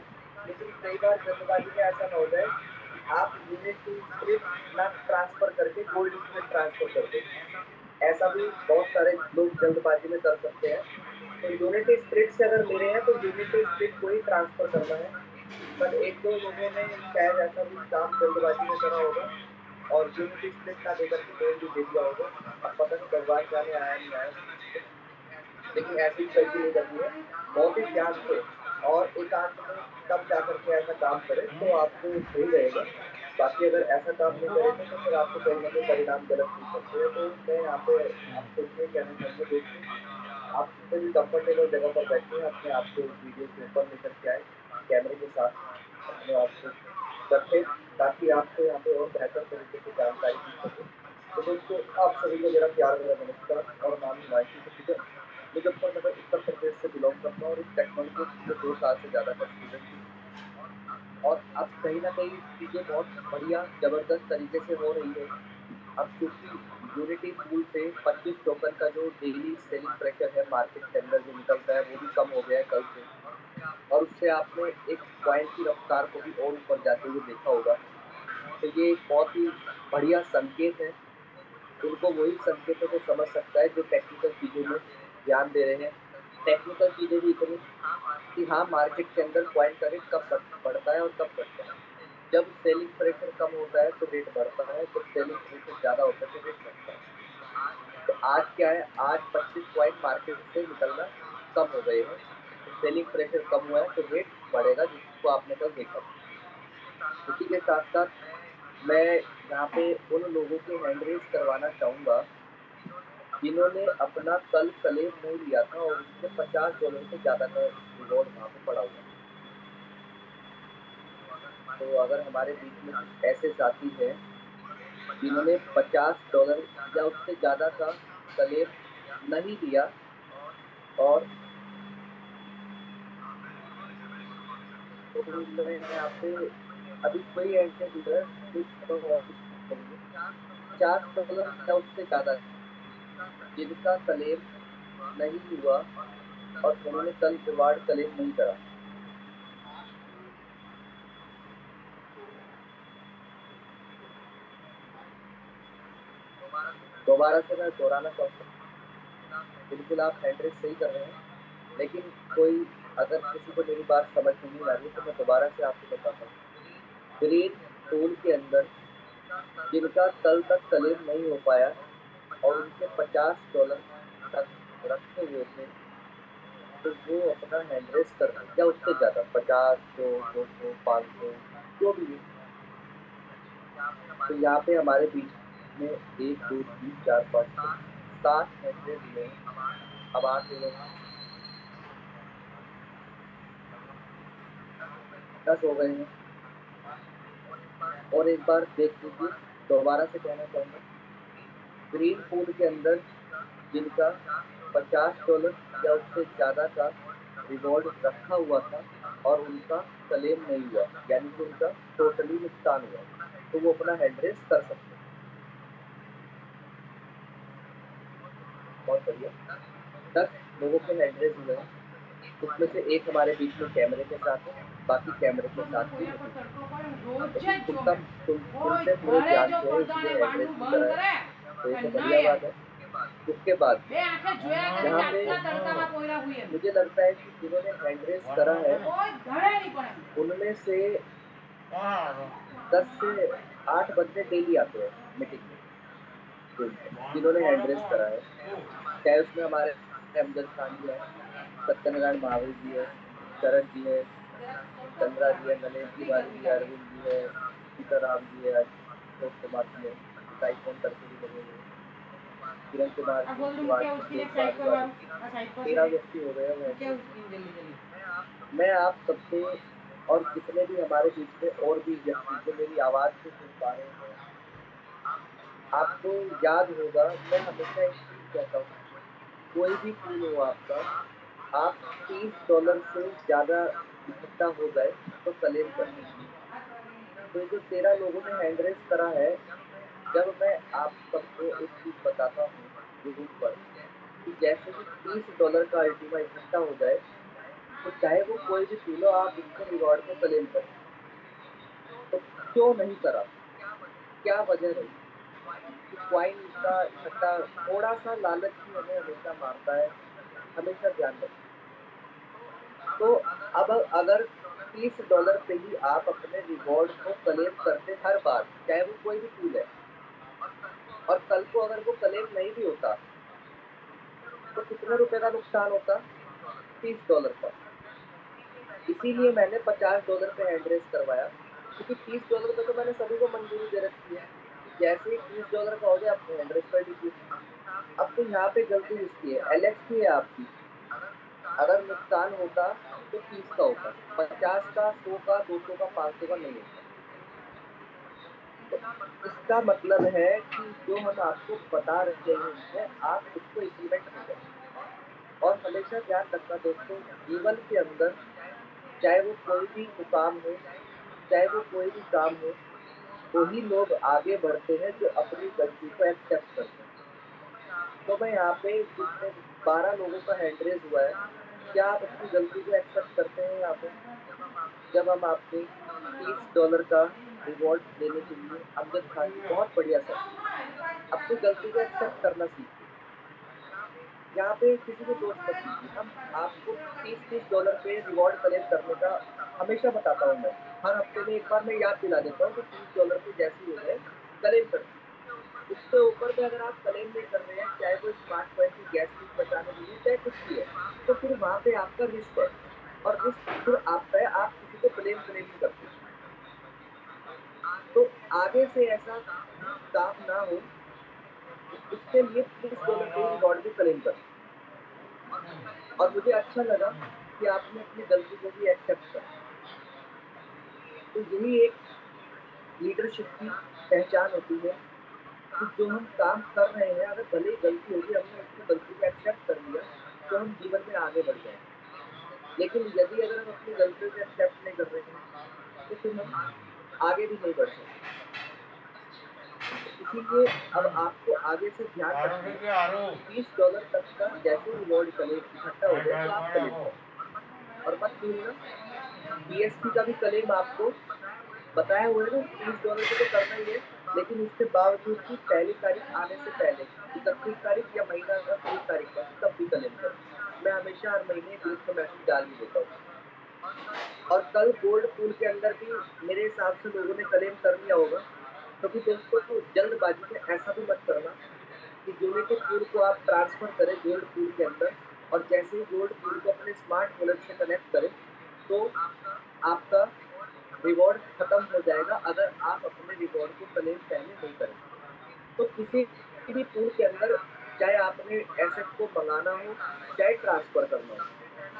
लेकिन कई बार जल्दबाजी में ऐसा ना हो जाए कि आप यूनिटी स्प्लिट ना ट्रांसफर करके गोल्ड स्प्लिट ट्रांसफर कर दें। ऐसा भी बहुत सारे लोग जल्दबाजी में कर सकते हैं। तो यूनिटी स्प्लिट से अगर ले रहे हैं तो यूनिटी स्प्लिट को ही ट्रांसफर करना है। पर एक दो लोगों ने शायद ऐसा भी काम जल्दबाजी में करा होगा और यूनिटी स्प्लिट ना देकर के गोल्ड दे दिया होगा। अब पता नहीं भगवान जाने आया नहीं आया, लेकिन ऐसी गलती नहीं करनी है। बहुत ही ध्यान से और एकांत में तब जाकर के ऐसा काम करें तो आपको सही रहेगा। बाकी अगर ऐसा काम नहीं करेंगे तो फिर आपको कहीं ना कहीं परिणाम गलत मिल सकते हैं। तो मैं यहाँ पे आपसे ये कहना चाहूँगा दोस्तों, आप किसी भी कंफर्टेबल जगह पर बैठे हैं, अपने आप को वीडियो के ऊपर लेकर के आए, कैमरे के साथ अपने आप को रखें ताकि आपको यहाँ पे और बेहतर तरीके से जानकारी दी सके। तो दोस्तों आप सभी को मेरा प्यार भरा नमस्कार और नाम हिमांशु मुजफ्फरनगर उत्तर प्रदेश से बिलोंग करता हूँ और इस टेक्नोलॉजी में 2 साल से ज़्यादा का स्टूडेंट हूँ। और अब कहीं ना कहीं चीज़ें बहुत बढ़िया ज़बरदस्त तरीके से हो रही है। अब चूंकि यूनिटी पूल से 25 टोकन का जो डेली सेलिंग प्रेशर है मार्केट के अंदर जो निकलता है वो भी कम हो गया है कल से, और उससे आपने एक कॉइन की रफ्तार को भी और ऊपर जाते हुए देखा होगा। तो ये एक बहुत ही बढ़िया संकेत है। उनको वही संकेतों को समझ सकता है जो टेक्निकल चीज़ों में ध्यान दे रहे हैं। टेक्निकल चीज़ें भी इतनी कि हाँ मार्केट के अंदर कॉइन का रेट कब बढ़ता है और कब घटता है। जब सेलिंग प्रेशर कम होता है तो रेट बढ़ता है, जब सेलिंग प्रेशर ज़्यादा होता है तो रेट घटता है। तो आज क्या है, आज 25 पॉइंट मार्केट से निकलना कम हो गए हैं, तो सेलिंग प्रेशर कम हुआ है तो रेट बढ़ेगा, जिसको आपने कल देखा। उसी के साथ साथ मैं यहाँ पे उन लोगों के हैंड रेज करवाना चाहूँगा जिन्होंने अपना कल क्लेम नहीं लिया था और उसमें $50 से ज़्यादा का रिवॉर्ड वहाँ पे पड़ा हुआ है। तो अगर हमारे बीच में कुछ ऐसे साथी हैं जिन्होंने $50 या उससे ज़्यादा का क्लेम नहीं लिया और तो मैं यहाँ पे अभी कोई ऐसे डीलर $50 या उससे ज़्यादा जिनका क्लेम नहीं हुआ और उन्होंने कल रिवार्ड क्लेम नहीं करा। दोबारा से मैं दोहराना चाहूँगा, बिल्कुल आप हैंड रेज सही कर रहे हैं, लेकिन कोई अगर किसी को मेरी बात समझ में नहीं आ रही तो मैं दोबारा से आपको बताता हूँ। ग्रीन टूल के अंदर जिनका कल तक क्लेम नहीं हो पाया और उनके $50 तक रखे हुए थे, तो वो अपना हैंड रेज कर रहे हैं या उससे ज़्यादा 50, 100, 200, 500 जो भी है। तो यहाँ पे हमारे बीच में 1, 2, 3, 4, 5, 6, 7 हैंड रेज हुए हैं। अब 8 हो गए, 10 हो गए हैं। और एक बार देख लीजिए, दोबारा से कहना चाहूँगा ग्रीन पूल के अंदर जिनका $50 या उससे ज़्यादा का रिवॉर्ड रखा हुआ था और उनका क्लेम नहीं हुआ, यानी कि उनका टोटली नुकसान हुआ, तो वो अपना हैंड रेस कर सकते हैं। बहुत बढ़िया। 10 लोगों के हैंड रेस हुए हैं, उसमें से एक हमारे बीच में कैमरे के साथ है, बाकी कैमरे के साथ भी नहीं। तो सुनते पूरे ध्यान से है, इसलिए हैंड रेस भी कराए, तो ये तो बढ़िया बात है। उसके बाद यहाँ पे मुझे लगता है कि जिन्होंने हैंड रेस करा है उनमें से 10 से 8 बंदे डेली आते हैं मीटिंग में, जिन्होंने हैंड रेस करा है। चाहे उसमें हमारे अमजद खान जी है, सत्यनारायण महावीर जी है, शरद जी है, चंद्रा जी है, गणेश तिवारी जी है, अरविंद जी है, सीताराम जी है, अशोक कुमार जी है, साइफोन करके भी लगे हुए हैं, किरण कुमार जी, शिवाजी, तेज बहादुर, 13 व्यक्ति हो गए हैं। मैं आप सबसे और जितने भी हमारे बीच में और भी व्यक्ति जो मेरी आवाज़ को सुन पा रहे हैं, आपको याद होगा मैं हमेशा एक चीज़ कहता हूँ, कोई भी पूल हो आपका, आप $30 से ज़्यादा इकट्ठा हो जाए तो क्लेम कर सकते हैं। तो जो 13 लोगों ने हैंड रेस करा है, जब मैं आप सबको एक चीज़ बताता हूँ यूट्यूब पर कि जैसे ही $30 का अल्टीमा इकट्ठा हो जाए, तो चाहे वो कोई भी पूल हो, आप उसके रिवॉर्ड को क्लेम करें। तो क्यों नहीं करा? क्या वजह रही? कि कॉइन का इकट्ठा, थोड़ा-सा लालच भी हमें हमेशा मारता है, हमेशा ध्यान रखें। तो अब अगर $30 पे ही आप अपने रिवॉर्ड को क्लेम करते हर बार, चाहे वो कोई भी पूल है, और कल को अगर वो क्लेम नहीं भी होता, तो कितने रुपए का नुकसान होता? $30 का। इसीलिए मैंने $50 पे हैंड रेस करवाया, क्योंकि $30 पे तो मैंने सभी को मंजूरी दे रखी है कि जैसे ही $30 का हो गया आप हैंड रेस कर लीजिए। अब तो यहाँ पे गलती किसकी है? एलेक्स की है, आपकी। अगर नुकसान होता तो 30 का होता, 50 का, 100 का, 200 का, 500 का नहीं होता। तो इसका मतलब है कि जो हम आपको बता रहे हैं, आप उसको इम्प्लीमेंट नहीं करें। और हमेशा ध्यान रखना दोस्तों, जीवन के अंदर चाहे वो कोई भी मुकाम हो, चाहे वो कोई भी काम हो, वही लोग आगे बढ़ते हैं जो अपनी गलती को एक्सेप्ट करते हैं। तो मैं यहाँ पे जितने 12 लोगों का हैंड रेस हुआ है, क्या आप अपनी गलती को एक्सेप्ट करते हैं यहाँ पे? जब हम आपको $30 का रिवॉर्ड देने के लिए, अमजद खान जी बहुत बढ़िया सर, अपनी गलती को एक्सेप्ट करना सीखिए। यहाँ पे किसी को दोष मत दीजिए। हम आपको $30 पे रिवॉर्ड कलेक्ट करने का हमेशा बताता हूँ मैं। हर हफ्ते में एक बार मैं याद दिला देता हूँ कि $30 पे जैसे ही हो जाए क्लेम कर दीजिए। उससे ऊपर पे अगर आप क्लेम नहीं कर रहे हैं, चाहे वो स्मार्ट कॉइन की गैस फीस बचाने के लिए, चाहे कुछ भी है, तो फिर वहाँ पे आपका रिस्क है, और रिस्क फिर आपका है, आप किसी को क्लेम नहीं करते। तो आगे से ऐसा काम ना हो, उसके लिए $30 पे रिवॉर्ड भी क्लेम करें। और मुझे अच्छा लगा कि आपने अपनी गलती को भी एक्सेप्ट करा। तो यही एक लीडरशिप की पहचान होती है कि जो हम काम कर रहे हैं, अगर भले ही गलती होगी, हमने उसकी गलती को एक्सेप्ट कर लिया, तो हम जीवन में आगे बढ़ जाएंगे। लेकिन यदि अगर हम अपनी गलतियों को एक्सेप्ट नहीं कर रहे हैं, तो फिर हम आगे भी नहीं बढ़ सकते। इसीलिए अब आपको आगे से ध्यान रखना है, $30 तक का जैसे रिवॉर्ड इकट्ठा हो जाए तो आप क्लेम करें। और मत भूलना, बीएसपी का भी क्लेम आपको बताया हुआ है ना, $30 पे तो करना ही है, लेकिन इसके बावजूद भी पहली तारीख आने से पहले 31 तारीख या महीना अगर 30 तारीख का, तब भी क्लेम करें। मैं हमेशा हर महीने ग्रुप में मैसेज डाल ही देता हूँ। और कल गोल्ड पूल के अंदर भी मेरे हिसाब से लोगों ने क्लेम कर लिया होगा, क्योंकि दोस्तों तो जल्दबाजी में ऐसा भी मत करना कि यूनिटी पूल को आप ट्रांसफर करें गोल्ड पूल के अंदर, और जैसे ही गोल्ड पूल को अपने स्मार्ट वॉलेट से कनेक्ट करें, तो आपका रिवॉर्ड खत्म हो जाएगा अगर आप अपने रिवॉर्ड को क्लेम पहले नहीं करें। तो किसी भी पूल के अंदर, चाहे आपने एसेट को मंगाना हो, चाहे ट्रांसफर करना हो,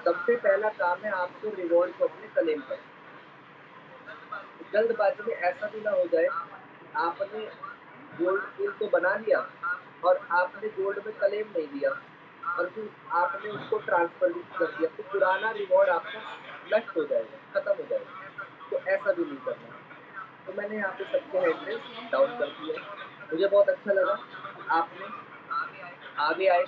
सबसे पहला काम है आपको रिवॉर्ड को अपने क्लेम करना। जल्दबाजी में ऐसा भी ना हो जाए कि आपने गोल्ड पूल तो बना लिया और आपने गोल्ड में क्लेम नहीं दिया और फिर आपने उसको ट्रांसफर भी कर दिया, तो पुराना रिवॉर्ड आपका नष्ट हो जाएगा, खत्म हो जाएगा। तो ऐसा भी नहीं करना है। तो मैंने यहाँ पे सबके एड्रेस डाउन कर दिया। मुझे बहुत अच्छा लगा आपने आगे आए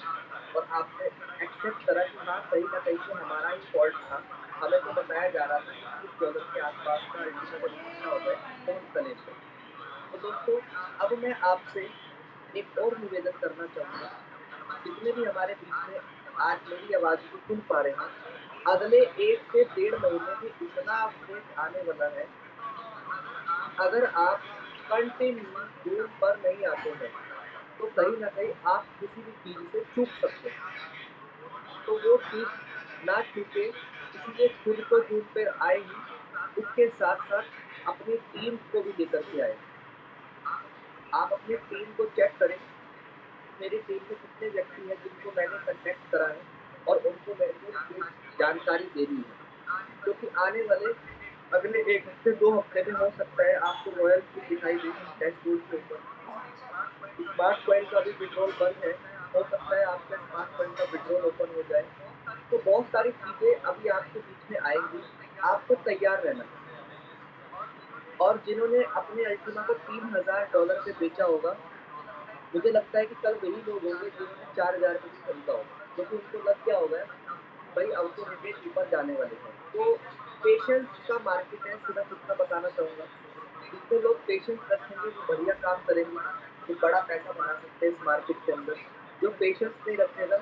और आपने एक्सेप्ट करा कि हाँ, कहीं न कहीं से हमारा ही फॉल्ट था। हमें तो बताया जा रहा था कि $30 के आस-पास का अल्टीमेट अगर इकट्ठा हो जाए तो हम क्लेम करेंगे। तो दोस्तों, अब मैं आपसे एक और निवेदन करना चाहूँगा, जितने भी हमारे बीच में आज मेरी आवाज़ को सुन पा रहे हैं, अगले 1 से डेढ़ महीने में इतना अपडेट आने वाला है, अगर आप कंटिन्यू ज़ूम पर नहीं आते हैं, तो कहीं न कहीं आप किसी भी चीज़ से चूक सकते हैं। तो वो चीज़ ना चूके इसलिए खुद तो ज़ूम पे आए ही, उसके साथ-साथ अपनी टीम को भी लेकर के आए। आप अपनी टीम को चेक करें, मेरी टीम में कितने व्यक्ति हैं जिनको मैंने कॉन्टैक्ट करा है और उनको मेरे को ये जानकारी देनी है। क्योंकि आने वाले अगले 1 हफ्ते 2 हफ्ते में हो सकता है आपको रॉयल फ़ील्ड दिखाई दे डैशबोर्ड के ऊपर। स्मार्ट कॉइन का भी विड्रॉल बंद है, हो सकता है आपका स्मार्ट कॉइन का विड्रॉल ओपन हो जाए। तो बहुत सारी चीज़ें अभी आपके बीच में आएँगी, आपको तैयार रहना है। और जिन्होंने अपने अल्टीमा को $3000 पे बेचा होगा, मुझे लगता है कि कल वही लोग होंगे जिन्होंने 4000 पे भी खरीदा होगा, क्योंकि उनको लग गया होगा कि भाई अब तो रेट ऊपर जाने वाले हैं। तो पेशेंस का मार्केट है, सिर्फ इतना बताना चाहूँगा। जितने लोग पेशेंस रखेंगे वो बढ़िया काम करेंगे, वो बड़ा पैसा बना सकते हैं इस मार्केट के अंदर। जो पेशेंस नहीं रखेगा,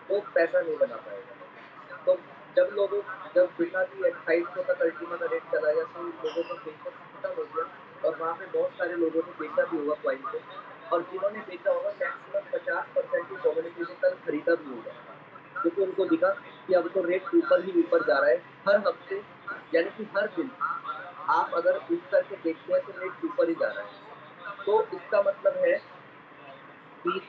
वो पैसा नहीं बना पाएगा। तो जब लोगों जब देखा कि 2800 तक अल्टीमा का रेट चला गया, तो लोगों का पेशेंस खत्म हो गया और वहाँ पे बहुत सारे लोगों ने बेचा भी होगा कॉइन को और जिन्होंने बेचा होगा मैक्सिमम 50% की प्रोबेबिलिटी से कल खरीदा भी होगा। क्योंकि उनको दिखा कि अब तो रेट ऊपर ही ऊपर जा रहा है। हर हफ्ते यानी कि हर दिन आप अगर उठ करके देखते हैं तो रेट ऊपर ही जा रहा है। तो इसका मतलब है कि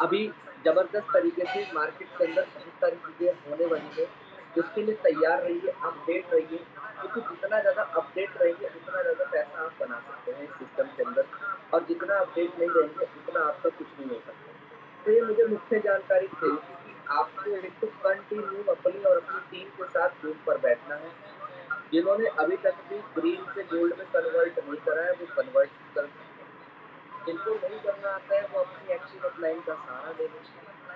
अभी ज़बरदस्त तरीके से मार्केट के अंदर बहुत सारी चीज़ें होने वाली हैं। उसके लिए तैयार रहिए, अपडेट रहिए, क्योंकि जितना ज़्यादा अपडेट रहेंगे, उतना ज़्यादा पैसा आप बना सकते हैं इस सिस्टम के अंदर और जितना अपडेट नहीं रहेंगे, उतना आपका कुछ नहीं हो सकता। तो ये मुझे मुख्य जानकारी चाहिए थी कि आपको एक तो कंटिन्यू अपनी और अपनी टीम के साथ ज़ूम पर बैठना है। जिन्होंने अभी तक भी ग्रीन से गोल्ड में कन्वर्ट नहीं करा है, वो कन्वर्ट कर दें। जिनको नहीं करना आता है वो अपनी एक्टिव अपलाइन का सहारा ले लें।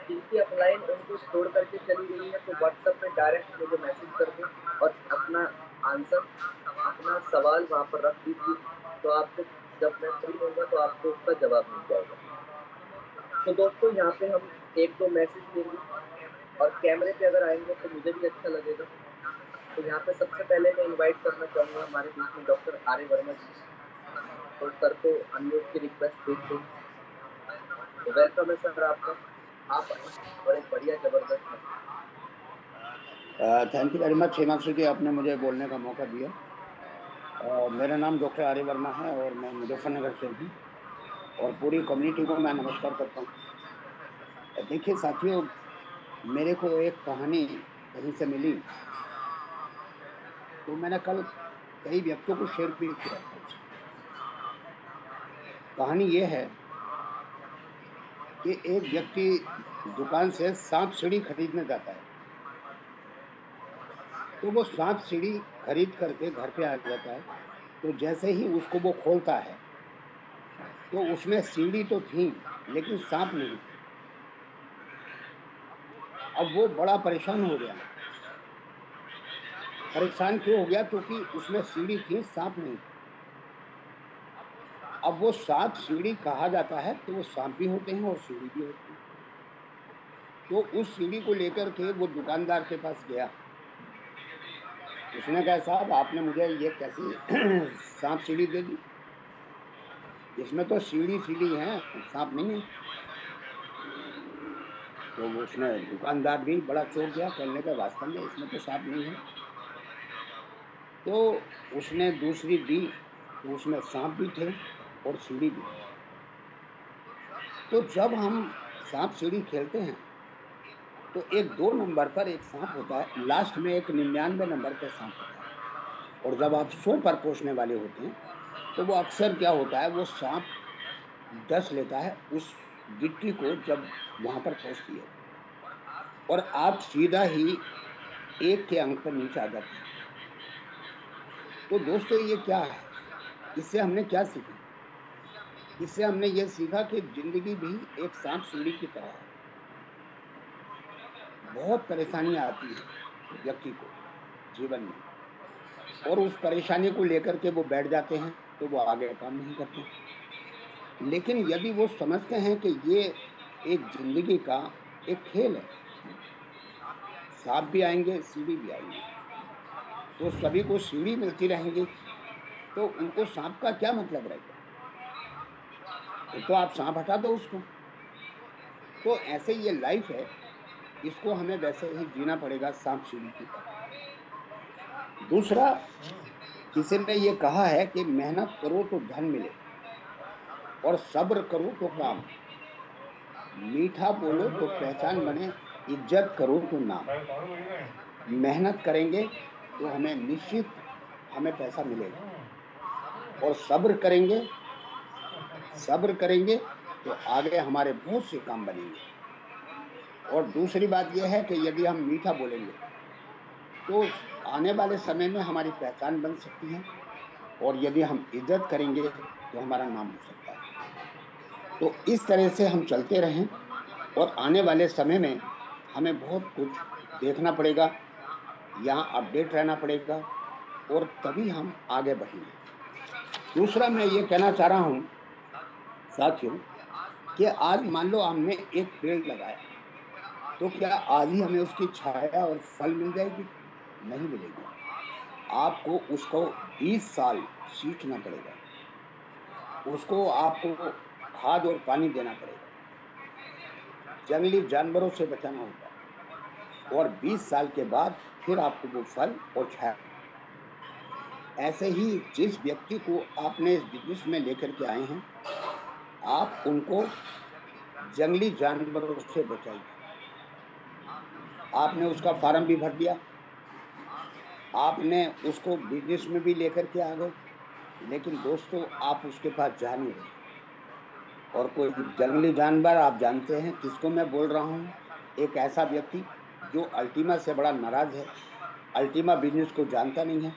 जिनकी अपलाइन उनको छोड़ कर के चली गई है तो व्हाट्सएप पे डायरेक्ट मुझे मैसेज कर दें और अपना आंसर, अपना सवाल वहाँ पर रख दीजिए। तो आपको जब मैं फ्री होऊँगा तो आपको उसका जवाब मिल जाएगा। तो दोस्तों यहाँ पे हम 1-2 मैसेज लेंगे और कैमरे पे अगर आएँगे तो मुझे भी अच्छा लगेगा। तो यहाँ पे सबसे पहले मैं इनवाइट करना चाहूँगा हमारे बीच में डॉक्टर आर्य वर्मा जी। तो सर को अनम्यूट की रिक्वेस्ट भेज दें। तो वेलकम है सर आपका। आप आएँ और एक बढ़िया ज़बरदस्त message. Thank you very much Himanshu ji, आपने मुझे बोलने का मौका दिया। मेरा नाम डॉक्टर आर्य वर्मा है और मैं मुजफ्फरनगर से हूँ और पूरी कम्युनिटी को मैं नमस्कार करता हूँ। देखिए साथियों, मेरे को एक कहानी कहीं से मिली, तो मैंने कल कई व्यक्तियों को शेयर भी किया था उसे। कहानी ये है कि एक व्यक्ति दुकान से सांप सीढ़ी खरीदने जाता है, तो वो सांप सीढ़ी खरीद करके घर पे आ जाता है। तो जैसे ही उसको वो खोलता है तो उसमें सीढ़ी तो थी लेकिन सांप नहीं थे। अब वो बड़ा परेशान हो गया। परेशान क्यों हो गया? क्योंकि उसमें सीढ़ी थी, सांप नहीं थे। अब वो सांप सीढ़ी कहा जाता है तो वो सांप भी होते हैं और सीढ़ी भी होती है। तो उस सीढ़ी को लेकर के वो दुकानदार के पास गया। उसने कहा, साहब आपने मुझे ये कैसी सांप सीढ़ी दे दी? इसमें तो सीढ़ी सीढ़ी है, सांप नहीं है। तो उसने दुकानदार भी बड़ा चौंक गया, कहने का वास्तव में इसमें तो सांप नहीं है। तो उसने दूसरी दी तो उसमें सांप भी थे और सीढ़ी भी। तो जब हम सांप सीढ़ी खेलते हैं तो एक 2 नंबर पर एक सांप होता है, लास्ट में एक 99 नंबर पे सांप होता है। और जब आप 100 पर पहुंचने वाले होते हैं तो वो अक्सर क्या होता है, वो सांप डस लेता है उस गिट्टी को जब वहाँ पर पहुँचती है और आप सीधा ही 1 के अंक पर नीचे आ जाते हैं। तो दोस्तों ये क्या है? इससे हमने क्या सीखा? इससे हमने ये सीखा कि ज़िंदगी भी एक साँप सीढ़ी की तरह है। बहुत परेशानियाँ आती हैं व्यक्ति को जीवन में, और उस परेशानी को लेकर के वो बैठ जाते हैं, तो वो आगे काम नहीं करते। लेकिन यदि वो समझते हैं कि ये एक ज़िंदगी का एक खेल है, साँप भी आएँगे, सीढ़ी भी आएँगी, तो सभी को सीढ़ी मिलती रहेंगी, तो उनको साँप का क्या मतलब रह गया? तो आप साँप हटा दो उसको। तो ऐसे ये लाइफ़ है, इसको हमें वैसे ही जीना पड़ेगा साँप सीढ़ी की तरह। दूसरा, किसी ने ये कहा है कि मेहनत करो तो धन मिले और सब्र करो तो काम, मीठा बोलो तो पहचान बने, इज्जत करो तो नाम। मेहनत करेंगे तो हमें निश्चित हमें पैसा मिलेगा, और सब्र करेंगे तो आगे हमारे बहुत से काम बनेंगे। और दूसरी बात ये है कि यदि हम मीठा बोलेंगे तो आने वाले समय में हमारी पहचान बन सकती है, और यदि हम इज्जत करेंगे तो हमारा नाम हो सकता है। तो इस तरह से हम चलते रहें, और आने वाले समय में हमें बहुत कुछ देखना पड़ेगा, यहाँ अपडेट रहना पड़ेगा, और तभी हम आगे बढ़ेंगे। दूसरा मैं ये कहना चाह रहा हूँ साथियों, कि आज मान लो हमने एक पेड़ लगाया, तो क्या आज ही हमें उसकी छाया और फल मिल जाएगी? नहीं मिलेगी। आपको उसको 20 साल सींचना पड़ेगा, उसको आपको खाद और पानी देना पड़ेगा, जंगली जानवरों से बचाना होगा, और 20 साल के बाद फिर आपको वो फल और छाया। ऐसे ही जिस व्यक्ति को आपने इस बिज़नेस में लेकर के आए हैं, आप उनको जंगली जानवरों से बचाइए। आपने उसका फार्म भी भर दिया, आपने उसको बिज़नेस में भी लेकर के आ गए, लेकिन दोस्तों आप उसके पास जा नहीं रहे। और कोई जंगली जानवर, आप जानते हैं किसको मैं बोल रहा हूँ? एक ऐसा व्यक्ति जो अल्टीमा से बड़ा नाराज़ है, अल्टीमा बिज़नेस को जानता नहीं है,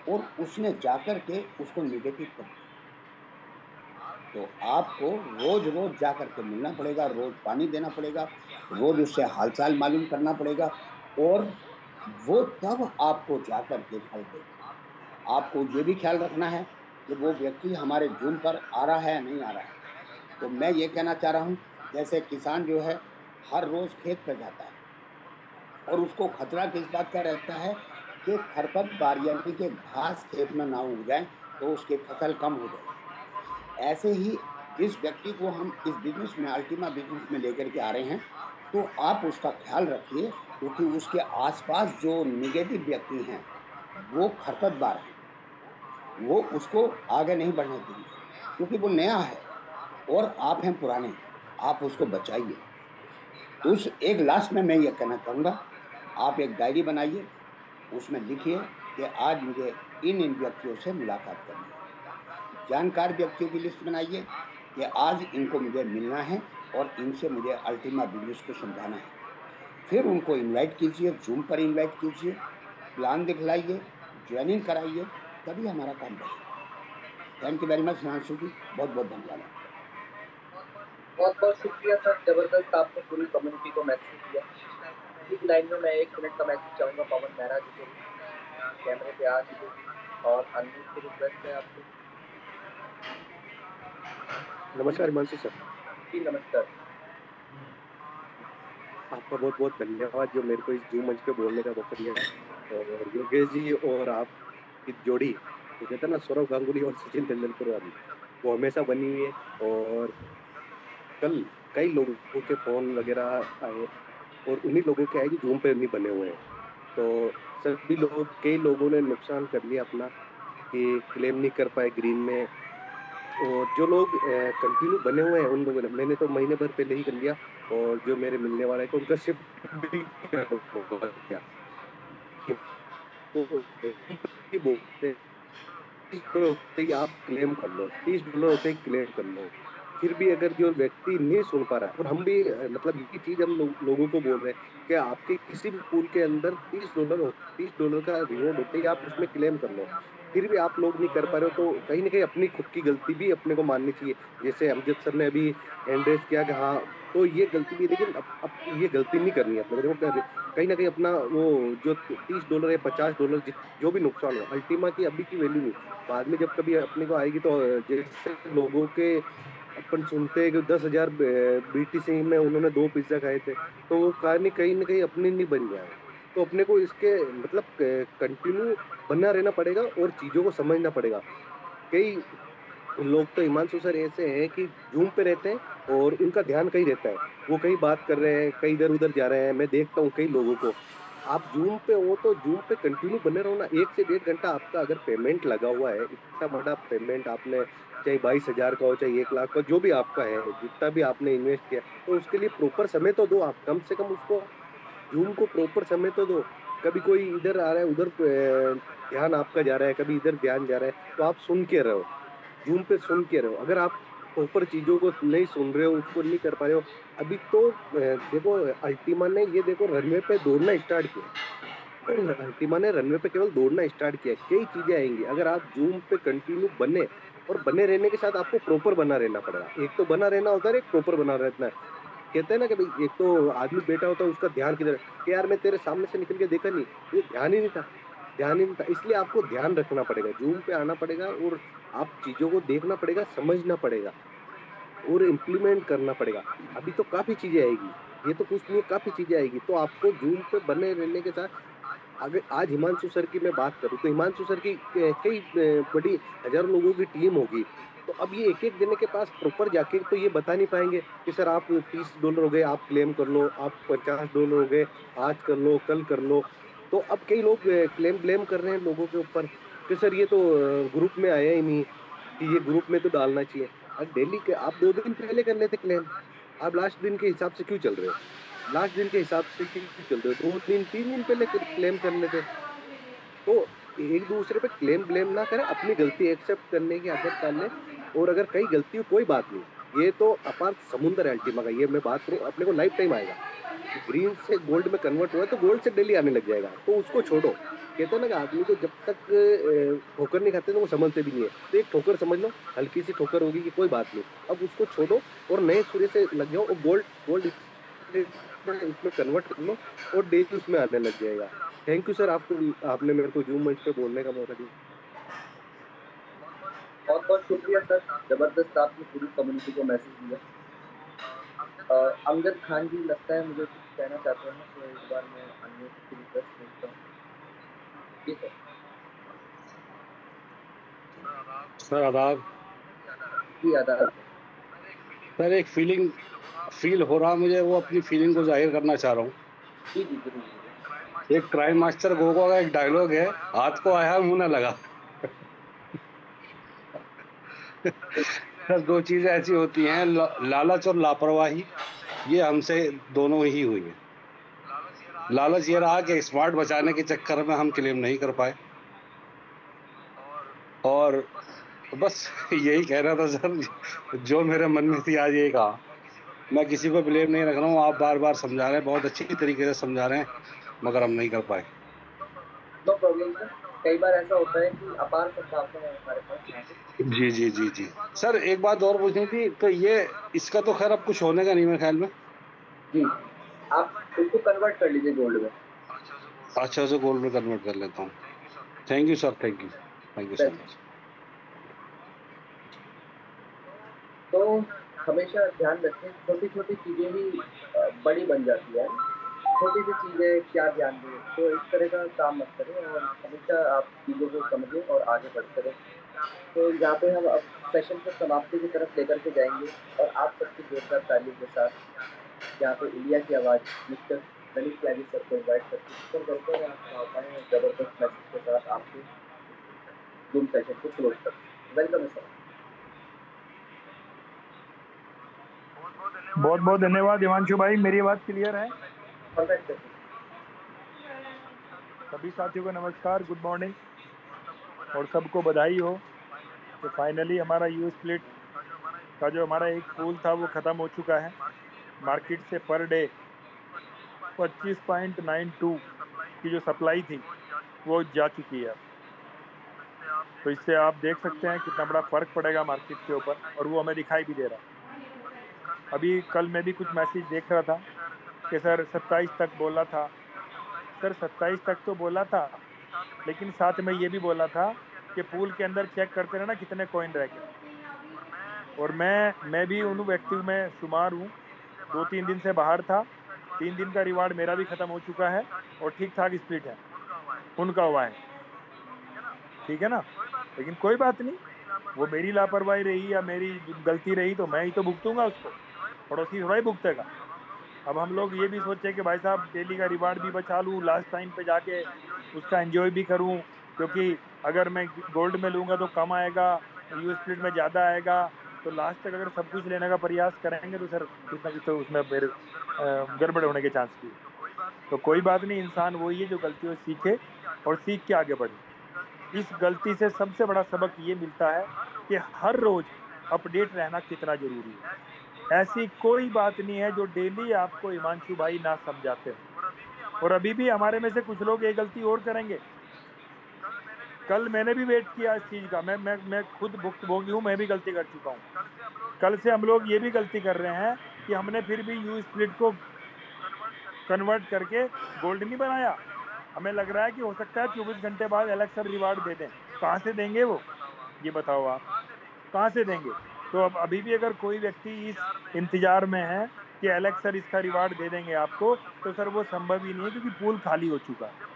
और उसने जाकर के उसको नेगेटिव कर दिया। तो आपको रोज़-रोज़ जाकर के मिलना पड़ेगा, रोज़ पानी देना पड़ेगा, रोज़ उससे हाल-चाल मालूम करना पड़ेगा, और वो तब आपको जाकर के फल देगा। आपको ये भी ख्याल रखना है कि वो व्यक्ति हमारे ज़ूम पर आ रहा है या नहीं आ रहा है। तो मैं ये कहना चाह रहा हूँ, जैसे किसान जो है हर रोज़ खेत पे जाता है, और उसको खतरा किस बात का रहता है कि खरपतवार यानी कि घास खेत में ना उग जाए, तो उसकी फसल कम हो जाए। ऐसे ही जिस व्यक्ति को हम इस बिज़नेस में, अल्टीमा बिज़नेस में लेकर के आ रहे हैं, तो आप उसका ख़्याल रखिए, क्योंकि उसके आस-पास जो नेगेटिव व्यक्ति हैं, वो खरपतवार हैं। वो उसको आगे नहीं बढ़ने देंगे, क्योंकि वो नया है और आप हैं पुराने, आप उसको बचाइए। उस एक लास्ट में मैं ये कहना चाहूँगा, आप एक डायरी बनाइए, उसमें लिखिए कि आज मुझे इन व्यक्तियों से मुलाकात करनी है। जानकार व्यक्तियों की लिस्ट बनाइए कि आज इनको मुझे मिलना है, और इनसे मुझे अल्टीमा बिज़नेस को समझाना है। फिर उनको इनवाइट कीजिए, ज़ूम पर इनवाइट कीजिए, प्लान दिखलाइए, जॉइनिंग कराइए, तभी हमारा काम बढ़ेगा। Thank you very much Himanshu ji, बहुत-बहुत धन्यवाद आपका। बहुत बहुत शुक्रिया सर, जबरदस्त आपने पूरी कम्युनिटी को मैसेज दिया। एक लाइन में मैं 1 मिनट का मैसेज चाहूँगा पवन मेहरा जी के लिए, कैमरे पे आ चुके हैं और अनम्यूट की रिक्वेस्ट है आपसे। नमस्कार हिमांशु सर। जी नमस्कार। आपका बहुत-बहुत धन्यवाद जो मेरे को इस जूम मंच पे बोलने का मौका दिया है। और योगेश जी और आपकी जोड़ी, वो कहते हैं ना सौरव गांगुली और सचिन तेंदुलकर वाली, वो हमेशा बनी हुई है। और कल कई लोगों के फ़ोन वगैरह आए, और उन्हीं लोगों के आए जो जूम पे नहीं बने हुए हैं। तो सभी लोग, कई लोगों ने नुकसान कर लिया अपना, कि क्लेम नहीं कर पाए ग्रीन में। और जो लोग कंटिन्यू बने हुए हैं, उन लोगों ने, मैंने तो महीने भर पहले ही कर लिया, और जो मेरे मिलने वाला है, तो उनका शिफ्ट भी हो गया। तो ये बोलते हैं, $30 होते ही आप क्लेम कर लो, $30 होते ही क्लेम कर लो। फिर भी अगर जो व्यक्ति नहीं सुन पा रहा है, और हम भी मतलब ये चीज़ हम लोगों को बोल रहे हैं कि आपके किसी भी पूल के अंदर $30 का रिवॉर्ड होता है, या आप उसमें क्लेम कर लो। फिर भी आप लोग नहीं कर पा रहे हो, तो कहीं न कहीं अपनी खुद की गलती भी अपने को माननी चाहिए। जैसे अमजद सर ने अभी हैंड रेज़ किया कि हाँ, तो ये गलती भी है, लेकिन अब ये गलती नहीं करनी है अपने को। देखो कहीं न कहीं अपना वो जो $30 या $50 जो भी नुकसान हो, अल्टीमा की अभी की वैल्यू नहीं। बाद में जब कभी अपने को आएगी, तो जैसे लोगों के अपन सुनते हैं कि 10,000 बीटीसी में उन्होंने 2 पिज़्ज़ा खाए थे, तो वो कहानी कहीं न कहीं अपनी नहीं बन जाए। तो अपने को इसके मतलब क कंटिन्यू बना रहना पड़ेगा और चीज़ों को समझना पड़ेगा। कई लोग तो हिमांशु सर ऐसे हैं कि ज़ूम पे रहते हैं और उनका ध्यान कहीं रहता है। वो कहीं बात कर रहे हैं, कहीं इधर-उधर जा रहे हैं। मैं देखता हूँ कई लोगों को। आप ज़ूम पे हो तो ज़ूम पे कंटिन्यू बने रहो ना, 1 से डेढ़ घंटा आपका अगर पेमेंट लगा हुआ है, इतना बड़ा पेमेंट आपने, चाहे 22,000 का हो, चाहे 1 लाख का, जो भी आपका है, जितना भी आपने इन्वेस्ट किया, तो उसके लिए प्रॉपर समय तो दो आप। कम से कम उसको ज़ूम को प्रॉपर समय तो दो। कभी कोई इधर आ रहा है, उधर ध्यान आपका जा रहा है, कभी इधर ध्यान जा रहा है, तो आप सुन के रहो। ज़ूम पे सुन के रहो। अगर आप प्रॉपर चीज़ों को नहीं सुन रहे हो, उसको नहीं कर पा रहे हो, अभी तो देखो अल्टीमा ने ये देखो रनवे पे दौड़ना स्टार्ट किया है। अल्टीमा ने रनवे पे केवल दौड़ना स्टार्ट किया है। कई चीज़ें आएँगी, अगर आप ज़ूम पे कंटिन्यू बने, और बने रहने के साथ आपको प्रॉपर बना रहना पड़ेगा। एक तो बना रहना होता है, एक प्रॉपर बना रहना है। कहते हैं ना कि भई एक तो आदमी बैठा होता है, उसका ध्यान किधर है? कि यार मैं तेरे सामने से निकल के देखा नहीं, ये ध्यान ही नहीं था, ध्यान ही नहीं था। इसलिए आपको ध्यान रखना पड़ेगा, ज़ूम पे आना पड़ेगा, और आप चीज़ों को देखना पड़ेगा, समझना पड़ेगा और इम्प्लीमेंट करना पड़ेगा। अभी तो काफ़ी चीज़ें आएगी, ये तो कुछ नहीं है, काफ़ी चीज़ें आएगी। तो आपको ज़ूम पे बने रहने के साथ, अगर आज हिमांशु सर की मैं बात करूँ, तो हिमांशु सर की कई बड़ी हज़ारों लोगों की टीम होगी। तो अब ये एक-एक जने के पास प्रॉपर जाके तो ये बता नहीं पाएँगे कि सर आप $30 हो गए, आप क्लेम कर लो, आप $50 हो गए, आज कर लो, कल कर लो। तो अब कई लोग क्लेम ब्लेम कर रहे हैं लोगों के ऊपर कि सर ये तो ग्रुप में आया ही नहीं, कि ये ग्रुप में तो डालना चाहिए। डेली के आप 2 दिन पहले कर लेते क्लेम, आप लास्ट दिन के हिसाब से क्यों चल रहे हो? लास्ट दिन के हिसाब से क्यों चल रहे हो? 2 दिन, 3 दिन पहले क्लेम कर लेते। तो एक-दूसरे पे क्लेम ब्लेम ना करें, अपनी गलती एक्सेप्ट करने की आदत डाल लें, और अगर कहीं गलती हो कोई बात नहीं, ये तो अपार समुंदर है अल्टीमा का, ये मैं बात करूँ अपने को लाइफ टाइम आएगा। ग्रीन से गोल्ड में कन्वर्ट हुआ है, तो गोल्ड से डेली आने लग जाएगा, तो उसको छोड़ो। कहते हैं ना कि आदमी को जब तक ठोकर नहीं खाते तो वो समझते भी नहीं है। तो एक ठोकर समझ लो, हल्की-सी ठोकर होगी कि कोई बात नहीं। अब उसको छोड़ो और नए सिरे से लग जाओ, और गोल्ड गोल्ड उसमें कन्वर्ट कर लो, और डेली उसमें आने लग जाएगा। थैंक यू सर, आपने मेरे को जूम मंच पे बोलने का मौका दिया। बहुत-बहुत शुक्रिया सर, ज़बरदस्त आपने पूरी कम्युनिटी को मैसेज दिया। अमजद खान जी लगता है मुझे कुछ कहना चाहते हैं, तो एक बार मैं अनम्यूट की रिक्वेस्ट भेजता हूँ। जी सर। सर आदाब। जी, आदाब। सर एक फीलिंग फील हो रहा मुझे, वो अपनी फीलिंग को जाहिर करना चाह रहा हूँ। जी, जी, ज़रूर, ज़रूर। एक क्राइम मास्टर गोगो का एक डायलॉग है, हाथ को आया मुंह ना लगा। सर दो चीजें ऐसी होती हैं, लालच और लापरवाही, ये हमसे दोनों ही हुई है। लालच ये रहा कि स्मार्ट बचाने के चक्कर में हम क्लेम नहीं कर पाए, और बस यही कहना था सर, जो मेरे मन में थी आज यही कहा। मैं किसी को ब्लेम नहीं रख रहा हूँ, आप बार बार समझा रहे हैं, बहुत अच्छी तरीके से समझा रहे हैं, मगर हम नहीं कर पाए। No problem sir. कई बार ऐसा होता है कि अपार संभावना है हमारे पास यहाँ पे। जी जी जी जी। सर एक बात और पूछनी थी, तो ये इसका तो खैर अब कुछ होने का नहीं मेरे ख्याल में। जी, आप इसको कन्वर्ट कर लीजिए गोल्ड में। अच्छा से गोल्ड में कन्वर्ट कर लेता हूँ। Thank you sir, thank you so चलिए, मच। तो हमेशा ध्यान रखें, छोटी-छोटी चीज़ें ही बड़ी बन जाती है। छोटी सी चीज़ें क्या ध्यान दें, तो इस तरह का काम मत करें और हमेशा आप चीज़ों को समझें और आगे बढ़ते रहें। तो यहाँ पे हम अब सेशन को समाप्ति की तरफ लेकर के जाएँगे, और आप सबकी जोरदार तालियों के साथ यहाँ पे इंडिया की आवाज़ मिस्टर ललित त्यागी सर को इनवाइट करते हैं। सर वेलकम है, आप बताएँ ज़बरदस्त मैसेज के साथ आपके ज़ूम सेशन को क्लोज़ करते हैं। वेलकम है सर। बहुत बहुत धन्यवाद हिमांशु भाई, मेरी आवाज़ क्लियर है? परफेक्ट है। सभी साथियों को नमस्कार, गुड मॉर्निंग, और सबको बधाई हो कि फाइनली हमारा यू स्प्लिट का जो हमारा एक पूल था वो ख़त्म हो चुका है। मार्केट से पर डे 25.92 की जो सप्लाई थी वो जा चुकी है। तो इससे आप देख सकते हैं कितना बड़ा फ़र्क पड़ेगा मार्केट के ऊपर, और वो हमें दिखाई भी दे रहा है। अभी कल मैं भी कुछ मैसेज देख रहा था कि सर 27 तक बोला था। सर 27 तक तो बोला था, लेकिन साथ में ये भी बोला था कि पूल के अंदर चेक करते रहना कितने कॉइन रह गए। और मैं भी उन व्यक्तियों में शुमार हूँ। 2-3 दिन से बाहर था, 3 दिन का रिवार्ड मेरा भी ख़त्म हो चुका है और ठीक ठाक स्प्लिट है, उनका हुआ है, ठीक है ना। लेकिन कोई बात नहीं, वो मेरी लापरवाही रही या मेरी गलती रही तो मैं ही तो भुगतूंगा उसको, पड़ोसी थोड़ा ही भुगतेगा। अब हम लोग ये भी सोचे कि भाई साहब डेली का रिवार्ड भी बचा लूँ, लास्ट टाइम पे जाके उसका एंजॉय भी करूँ, क्योंकि अगर मैं गोल्ड में लूँगा तो कम आएगा, यू स्प्लिट में ज़्यादा आएगा, तो लास्ट तक अगर सब कुछ लेने का प्रयास करेंगे तो सर कुछ ना कुछ तो उसमें फिर गड़बड़ होने के चांस भी है। तो कोई बात नहीं, इंसान वही है जो गलतियों से सीखे और सीख के आगे बढ़े। इस गलती से सबसे बड़ा सबक ये मिलता है कि हर रोज अपडेट रहना कितना जरूरी है। ऐसी कोई बात नहीं है जो डेली आपको हिमांशु भाई ना समझाते हो। और अभी भी हमारे में से कुछ लोग ये गलती और करेंगे। कल मैंने भी वेट किया इस चीज का, मैं खुद भुक्तभोगी हूँ, मैं भी गलती कर चुका हूँ। कल से हम लोग ये भी गलती कर रहे हैं कि हमने फिर भी यू स्प्लिट को कन्वर्ट करके गोल्ड नहीं बनाया। हमें लग रहा है कि हो सकता है 24 घंटे बाद एलेक्सर रिवार्ड दे दें। कहाँ से देंगे वो, ये बताओ आप, कहाँ से देंगे। तो अब अभी भी अगर कोई व्यक्ति इस इंतजार में है कि एलेक्सर इसका रिवार्ड दे देंगे आपको, तो सर वो संभव ही नहीं है, क्योंकि पूल खाली हो चुका है।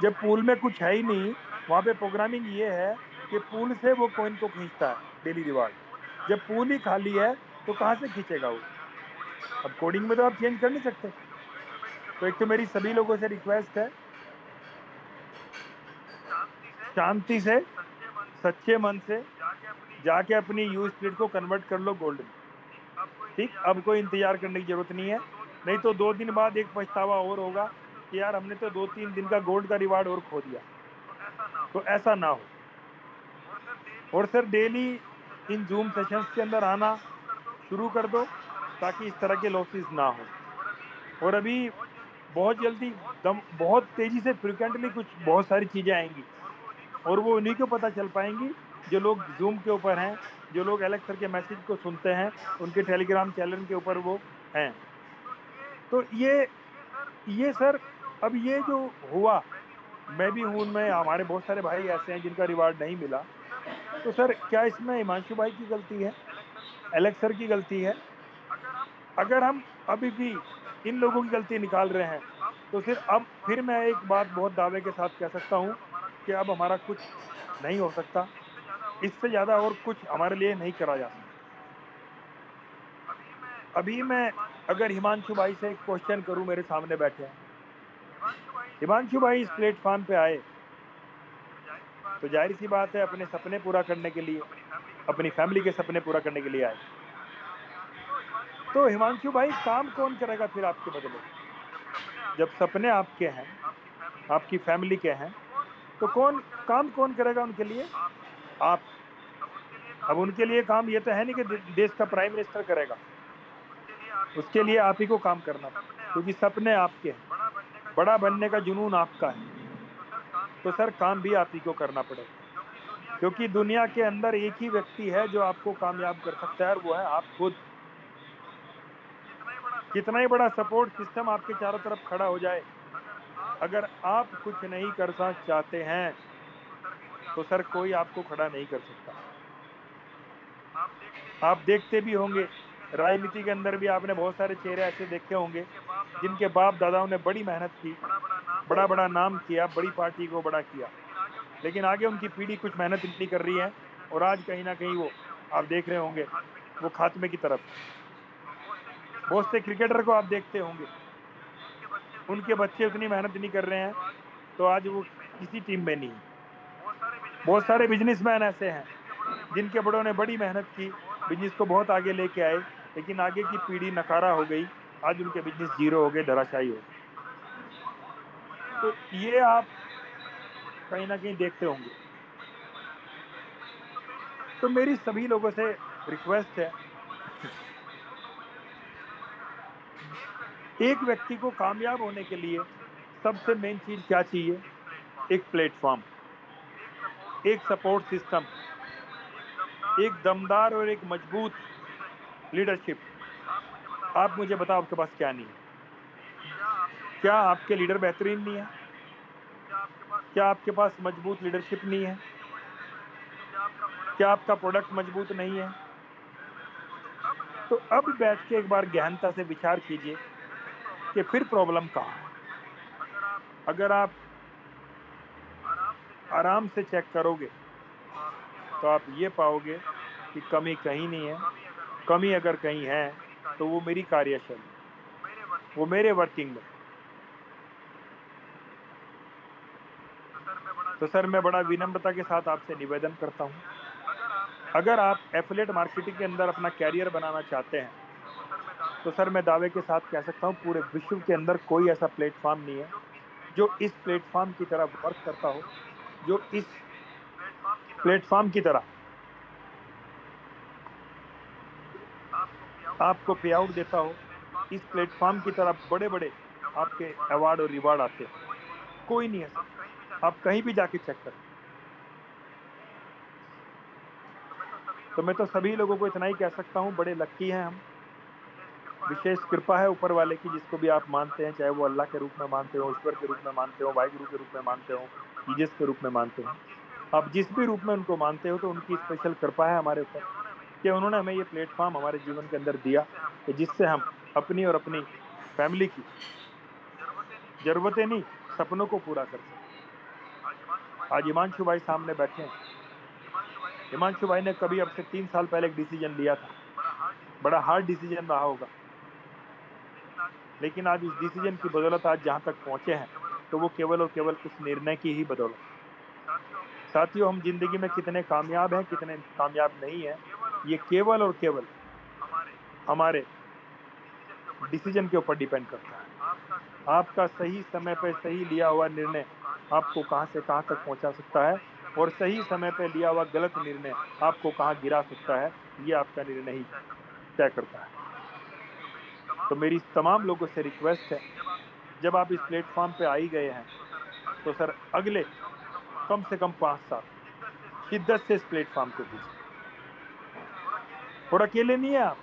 जब पूल में कुछ है ही नहीं, वहाँ पे प्रोग्रामिंग ये है कि पूल से वो कॉइन को खींचता है डेली रिवार्ड। जब पूल ही खाली है तो कहाँ से खींचेगा वो। अब कोडिंग में तो आप चेंज कर नहीं सकते। तो एक तो मेरी सभी लोगों से रिक्वेस्ट है, शांति से सच्चे मन से जाके अपनी यू स्प्लिट को कन्वर्ट कर लो गोल्ड में। ठीक, अब कोई इंतजार करने की जरूरत नहीं है, नहीं तो 2 दिन बाद एक पछतावा और होगा कि यार हमने तो 2-3 दिन का गोल्ड का रिवार्ड और खो दिया। तो ऐसा ना हो। और सर डेली इन जूम सेशंस के अंदर आना शुरू कर दो ताकि इस तरह के लॉसेस ना हो। और अभी बहुत जल्दी बहुत तेजी से फ्रिक्वेंटली कुछ बहुत सारी चीजें आएंगी, और वो उन्हीं को पता चल पाएंगी जो लोग जूम के ऊपर हैं, जो लोग एलेक्स सर के मैसेज को सुनते हैं, उनके टेलीग्राम चैनल के ऊपर वो हैं। तो ये सर, अब ये जो हुआ, मैं भी हूँ उनमें, हमारे बहुत सारे भाई ऐसे हैं जिनका रिवार्ड नहीं मिला। तो सर क्या इसमें हिमांशु भाई की गलती है, एलेक्स सर की गलती है? अगर हम अभी भी इन लोगों की गलती निकाल रहे हैं तो फिर मैं एक बात बहुत दावे के साथ कह सकता हूँ कि अब हमारा कुछ नहीं हो सकता, इससे ज्यादा और कुछ हमारे लिए नहीं करा जा सकता। अभी मैं अगर हिमांशु भाई से एक क्वेश्चन करूं, मेरे सामने बैठे हैं हिमांशु भाई, इस प्लेटफॉर्म पे आए तो जाहिर सी बात है अपने सपने पूरा करने के लिए, अपनी फैमिली के सपने पूरा करने के लिए आए। तो हिमांशु भाई काम कौन करेगा फिर आपके बदले? जब सपने आपके हैं, आपकी फैमिली के हैं, तो कौन करेगा उनके लिए? आप। अब उनके लिए काम ये तो है नहीं कि देश का प्राइम मिनिस्टर करेगा, उसके लिए आप ही को काम करना पड़ेगा, क्योंकि सपने आपके हैं, बड़ा बनने का जुनून आपका है। तो सर काम भी आप ही को करना पड़ेगा, क्योंकि दुनिया के अंदर एक ही व्यक्ति है जो आपको कामयाब कर सकता है, और वो है आप खुद। कितना ही बड़ा सपोर्ट सिस्टम आपके चारों तरफ खड़ा हो जाए, अगर आप कुछ नहीं करना चाहते हैं तो सर कोई आपको खड़ा नहीं कर सकता। आप देखते भी होंगे, राजनीति के अंदर भी आपने बहुत सारे चेहरे ऐसे देखे होंगे जिनके बाप दादाओं ने बड़ी मेहनत की, बड़ा बड़ा नाम किया, बड़ी पार्टी को बड़ा किया, लेकिन आगे उनकी पीढ़ी कुछ मेहनत नहीं कर रही है, और आज कहीं ना कहीं वो आप देख रहे होंगे वो खात्मे की तरफ। बहुत से क्रिकेटर को आप देखते होंगे, उनके बच्चे उतनी मेहनत नहीं कर रहे हैं तो आज वो किसी टीम में नहीं है। बहुत सारे बिजनेसमैन ऐसे हैं जिनके बड़ों ने बड़ी मेहनत की, बिजनेस को बहुत आगे लेके आए, लेकिन आगे की पीढ़ी नकारा हो गई, आज उनके बिजनेस जीरो हो गए, धराशायी हो गए। तो ये आप कहीं ना कहीं देखते होंगे। तो मेरी सभी लोगों से रिक्वेस्ट है एक व्यक्ति को कामयाब होने के लिए सबसे मेन चीज क्या चाहिए? एक प्लेटफॉर्म, एक सपोर्ट सिस्टम, एक दमदार और एक मजबूत लीडरशिप। आप मुझे बताओ आपके पास क्या नहीं है? क्या आपके लीडर बेहतरीन नहीं है? क्या आपके पास मजबूत लीडरशिप नहीं है? क्या आपका प्रोडक्ट मजबूत नहीं है? तो अब बैठ के एक बार गहनता से विचार कीजिए कि फिर प्रॉब्लम कहाँ है। अगर आप आराम से चेक करोगे तो आप ये पाओगे कि कमी कहीं नहीं है। कमी अगर कहीं है तो वो मेरी कार्यशैली, वो मेरे वर्किंग में। तो सर मैं बड़ा विनम्रता के साथ आपसे निवेदन करता हूँ, अगर आप एफिलिएट मार्केटिंग के अंदर अपना कैरियर बनाना चाहते हैं तो सर मैं दावे के साथ कह सकता हूँ पूरे विश्व के अंदर कोई ऐसा प्लेटफॉर्म नहीं है जो इस प्लेटफॉर्म की तरह वर्क करता हो, जो इस प्लेटफॉर्म की तरह आपको पे आउट देता हो, इस प्लेटफॉर्म की तरह बड़े बड़े आपके अवार्ड और रिवार्ड आते हैं। कोई नहीं है सर, आप कहीं भी जाके चेक करें। तो मैं तो सभी लोगों को इतना ही कह सकता हूँ, बड़े लक्की हैं हम। विशेष कृपा है ऊपर वाले की, जिसको भी आप मानते हैं, चाहे वो अल्लाह के रूप में मानते हो, ईश्वर के रूप में मानते हो, वाहिगुरु के रूप में मानते हो, जीसस के रूप में मानते हो। आप जिस भी रूप में उनको मानते हो तो उनकी स्पेशल कृपा है हमारे ऊपर कि उन्होंने हमें ये प्लेटफॉर्म हमारे जीवन के अंदर दिया कि जिससे हम अपनी और अपनी फैमिली की जरूरतें नहीं, सपनों को पूरा कर सकें। आज हिमांशु भाई सामने बैठे हैं। हिमांशु भाई ने कभी अब से 3 साल पहले एक डिसीजन लिया था, बड़ा हार्ड डिसीजन रहा होगा, लेकिन आज उस डिसीजन की बदौलत आज जहां तक पहुंचे हैं तो वो केवल और केवल उस निर्णय की ही बदौलत। साथियों, हम जिंदगी में कितने कामयाब हैं, कितने कामयाब नहीं हैं, ये केवल और केवल हमारे डिसीजन के ऊपर डिपेंड करता है। आपका सही समय पे सही लिया हुआ निर्णय आपको कहां से कहां तक पहुंचा सकता है, और सही समय पे लिया हुआ गलत निर्णय आपको कहां गिरा सकता है, ये आपका निर्णय ही तय करता है। तो मेरी तमाम लोगों से रिक्वेस्ट है, जब आप इस प्लेटफॉर्म पे आ ही गए हैं तो सर अगले कम से कम 5 साल शिद्दत से इस प्लेटफॉर्म को दीजिए। और अकेले नहीं है आप,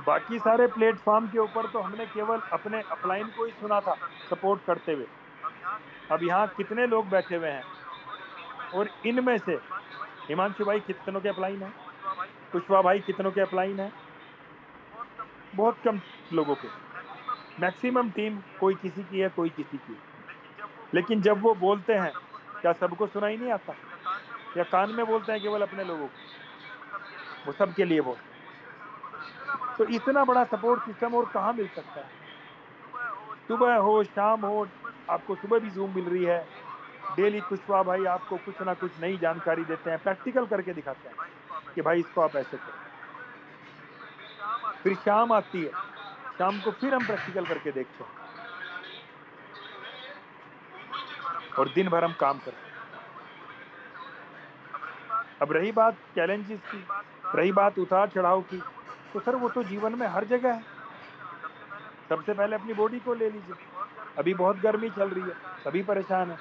बाकी सारे प्लेटफॉर्म के ऊपर तो हमने केवल अपने अपलाइन को ही सुना था सपोर्ट करते हुए। अब यहाँ कितने लोग बैठे हुए हैं, और इनमें से हिमांशु भाई कितनों के अपलाइन है, कुशवाहा भाई कितनों के अपलाइन है? बहुत कम लोगों के। मैक्सिमम टीम कोई किसी की है, कोई किसी की है। लेकिन जब वो बोलते हैं, क्या सबको सुनाई नहीं आता? या कान में बोलते हैं केवल अपने लोगों को? वो सबके लिए बोलते हैं। तो इतना बड़ा सपोर्ट सिस्टम और कहाँ मिल सकता है? सुबह हो शाम हो, आपको सुबह भी जूम मिल रही है, डेली कुशवाहा भाई आपको कुछ ना कुछ नई जानकारी देते हैं, प्रैक्टिकल करके दिखाते हैं कि भाई इसको आप ऐसे करो। फिर शाम आती है, शाम को फिर हम प्रैक्टिकल करके देखते हैं, और दिन भर हम काम करते हैं। अब रही बात चैलेंजेस की, रही बात उतार चढ़ाव की, तो सर वो तो जीवन में हर जगह है। सबसे पहले अपनी बॉडी को ले लीजिए। अभी बहुत गर्मी चल रही है, सभी परेशान है।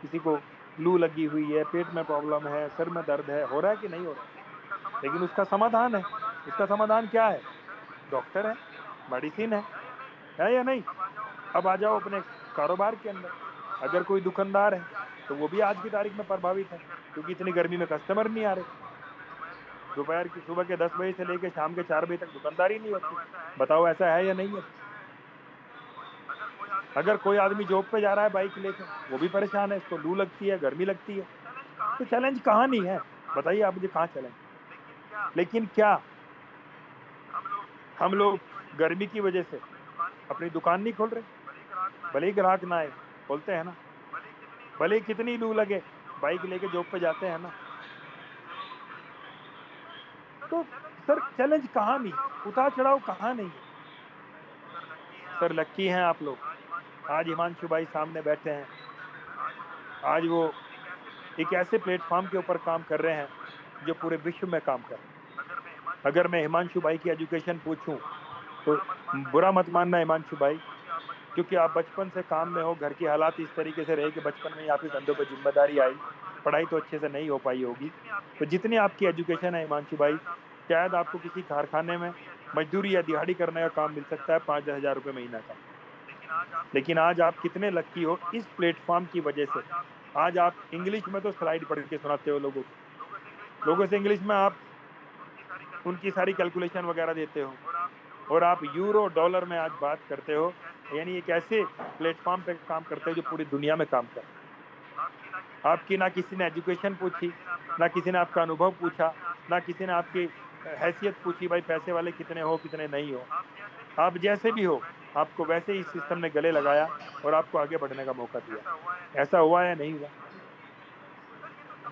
किसी को लू लगी हुई है, पेट में प्रॉब्लम है, सर में दर्द है, हो रहा है कि नहीं हो रहा है? लेकिन उसका समाधान है। उसका समाधान क्या है? डॉक्टर है, मेडिसिन है या नहीं? अब आ जाओ अपने कारोबार के अंदर। अगर कोई दुकानदार है तो वो भी आज की तारीख में प्रभावित है, क्योंकि इतनी गर्मी में कस्टमर नहीं आ रहे। दोपहर की सुबह के 10 बजे से लेकर शाम के 4 बजे तक दुकानदारी नहीं होती। बताओ ऐसा है या नहीं है? अगर कोई आदमी जॉब पे जा रहा है बाइक लेकर, वो भी परेशान है, इसको लू लगती है, गर्मी लगती है। तो चैलेंज कहाँ नहीं है? बताइए आप मुझे, कहाँ चैलेंज? लेकिन क्या हम लोग गर्मी की वजह से अपनी दुकान नहीं खोल रहे? भले ही ग्राहक ना आए, खोलते हैं ना। भले ही कितनी लू लगे, बाइक लेके जॉब पे जाते हैं ना। तो सर चैलेंज कहाँ नहीं, उतार चढ़ाव कहाँ नहीं है? सर लक्की हैं आप लोग, आज हिमांशु भाई सामने बैठे हैं। आज वो एक ऐसे प्लेटफॉर्म के ऊपर काम कर रहे हैं जो पूरे विश्व में काम कर रहे हैं। अगर मैं हिमांशु भाई की एजुकेशन पूछूं तो बुरा मत मानना हिमांशु भाई, क्योंकि आप बचपन से काम में हो, घर की हालात इस तरीके से रहे कि बचपन में ही आपके कंधों पर जिम्मेदारी आई, पढ़ाई तो अच्छे से नहीं हो पाई होगी। तो जितनी आपकी एजुकेशन है हिमांशु भाई, शायद आपको किसी कारखाने में मजदूरी या दिहाड़ी करने का काम मिल सकता है 5-10 हज़ार रुपये महीना का। लेकिन आज आप कितने लक्की हो इस प्लेटफॉर्म की वजह से। आज आप इंग्लिश में तो स्लाइड पढ़ के सुनाते हो लोगों से इंग्लिश में आप उनकी सारी कैलकुलेशन वगैरह देते हो, और आप यूरो डॉलर में आज बात करते हो। यानी एक ऐसे प्लेटफॉर्म पे काम करते हो जो पूरी दुनिया में काम कर रहे हैं। आपकी ना किसी ने एजुकेशन पूछी, ना किसी ने आपका अनुभव पूछा, ना किसी ने आपकी हैसियत पूछी, भाई पैसे वाले कितने हो कितने नहीं हो। आप जैसे भी हो, आपको वैसे ही सिस्टम ने गले लगाया और आपको आगे बढ़ने का मौका दिया। ऐसा हुआ या नहीं हुआ?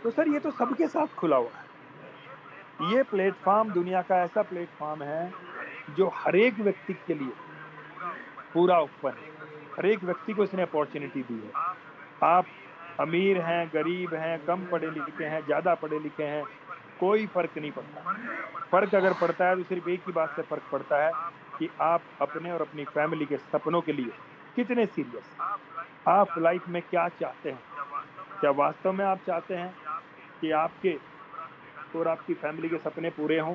तो सर ये तो सबके साथ खुला हुआ है। ये प्लेटफॉर्म दुनिया का ऐसा प्लेटफॉर्म है जो हर एक व्यक्ति के लिए पूरा ओपन है। हर एक व्यक्ति को इसने अपॉर्चुनिटी दी है। आप अमीर हैं, गरीब हैं, कम पढ़े लिखे हैं, ज्यादा पढ़े लिखे हैं, कोई फर्क नहीं पड़ता। फर्क अगर पड़ता है तो सिर्फ एक ही बात से फर्क पड़ता है कि आप अपने और अपनी फैमिली के सपनों के लिए कितने सीरियस हैं। आप लाइफ में क्या चाहते हैं? क्या वास्तव में आप चाहते हैं कि आपके और आपकी फैमिली के सपने पूरे हों?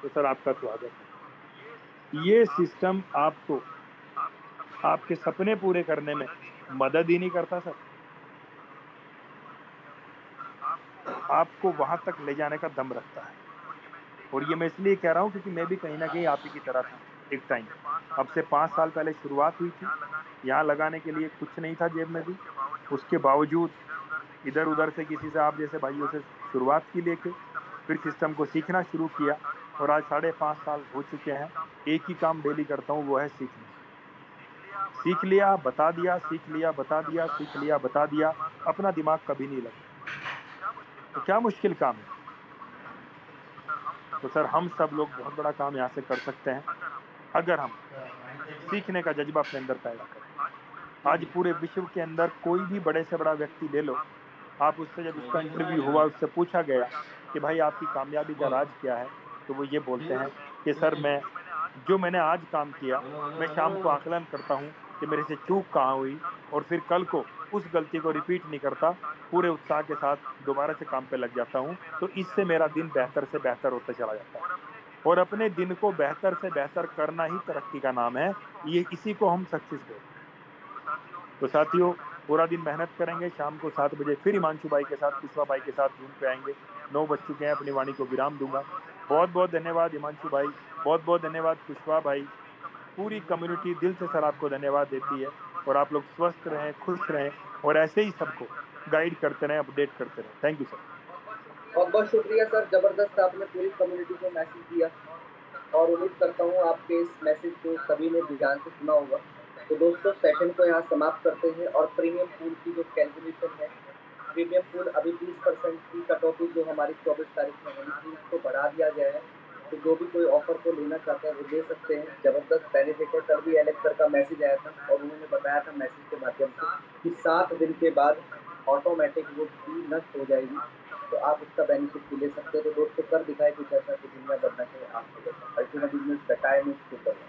तो सर आपका स्वागत है। ये सिस्टम आपको आपके सपने पूरे करने में मदद ही नहीं करता सर, आपको वहां तक ले जाने का दम रखता है। और ये मैं इसलिए कह रहा हूँ क्योंकि मैं भी कहीं ना कहीं आप ही की तरह था एक टाइम। अब से 5 साल पहले शुरुआत हुई थी, यहाँ लगाने के लिए कुछ नहीं था जेब में भी। उसके बावजूद इधर उधर से किसी से, आप जैसे भाइयों से शुरुआत की लेके, फिर सिस्टम को सीखना शुरू किया, और आज 5.5 साल हो चुके हैं। एक ही काम डेली करता हूँ, वो है सीखना। सीख लिया, बता दिया, सीख लिया, बता दिया, सीख लिया, बता दिया, अपना दिमाग कभी नहीं लगा। तो क्या मुश्किल काम है? तो सर हम सब लोग बहुत बड़ा काम यहाँ से कर सकते हैं अगर हम सीखने का जज्बा अपने अंदर पैदा करें। आज पूरे विश्व के अंदर कोई भी बड़े से बड़ा व्यक्ति ले लो, आप उससे जब उसका इंटरव्यू हुआ, उससे पूछा गया कि भाई आपकी कामयाबी का राज क्या है, तो वो ये बोलते हैं कि सर मैंने आज काम किया, मैं शाम को आकलन करता हूँ कि मेरे से चूक कहाँ हुई, और फिर कल को उस गलती को रिपीट नहीं करता, पूरे उत्साह के साथ दोबारा से काम पे लग जाता हूँ। तो इससे मेरा दिन बेहतर से बेहतर होता चला जाता है, और अपने दिन को बेहतर से बेहतर करना ही तरक्की का नाम है। ये इसी को हम सक्सेस बोलते हैं। तो साथियों, पूरा दिन मेहनत करेंगे, शाम को 7 बजे फिर हिमांशु भाई के साथ, कुशवा भाई के साथ रूम पे आएंगे। 9 बज चुके हैं, अपनी वाणी को विराम दूंगा। बहुत बहुत धन्यवाद हिमांशु भाई, बहुत बहुत धन्यवाद कुशवा भाई। पूरी कम्युनिटी दिल से सर आपको धन्यवाद देती है, और आप लोग स्वस्थ रहें, खुश रहें, और ऐसे ही सबको गाइड करते रहें, अपडेट करते रहें। Thank you sir. बहुत बहुत शुक्रिया सर, जबरदस्त आपने पूरी कम्युनिटी को मैसेज दिया, और उम्मीद करता हूँ आपके इस मैसेज को सभी ने ध्यान से सुना होगा। तो दोस्तों, सेशन को यहाँ समाप्त करते हैं, और प्रीमियम पूल की जो कैलकुलेशन है, प्रीमियम पूल अभी 20% की कटौती जो हमारी 24 तारीख में होनी थी, उसको बढ़ा दिया गया है। तो जो भी कोई ऑफर को लेना चाहते हैं वो ले सकते हैं, जबरदस्त बेनिफिट है। कल भी एलेक्स सर का मैसेज आया था, और उन्होंने बताया था मैसेज के माध्यम से कि 7 दिन के बाद ऑटोमेटिक वो फी नष्ट हो जाएगी, तो आप उसका बेनिफिट भी ले सकते हैं। तो दोस्तों, कर दिखाए कुछ ऐसा कि दुनिया बनना चाहिए आपको। अल्टीमेट बिजनेस बताए में सुपर।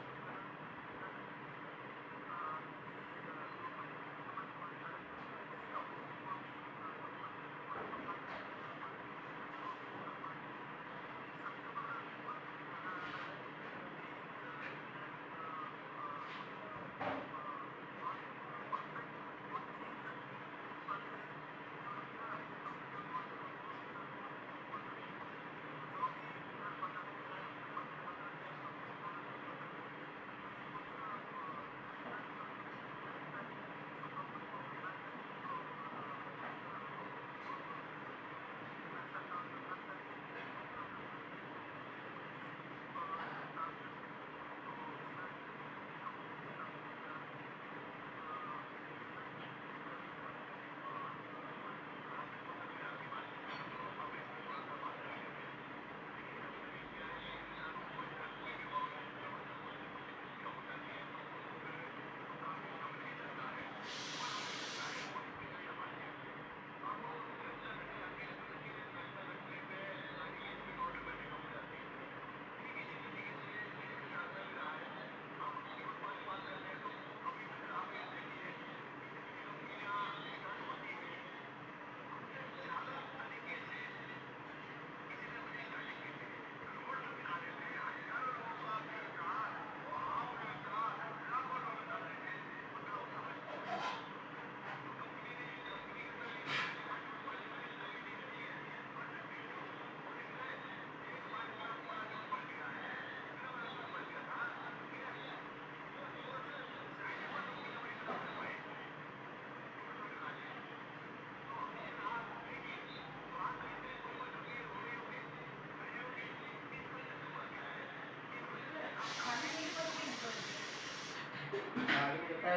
kita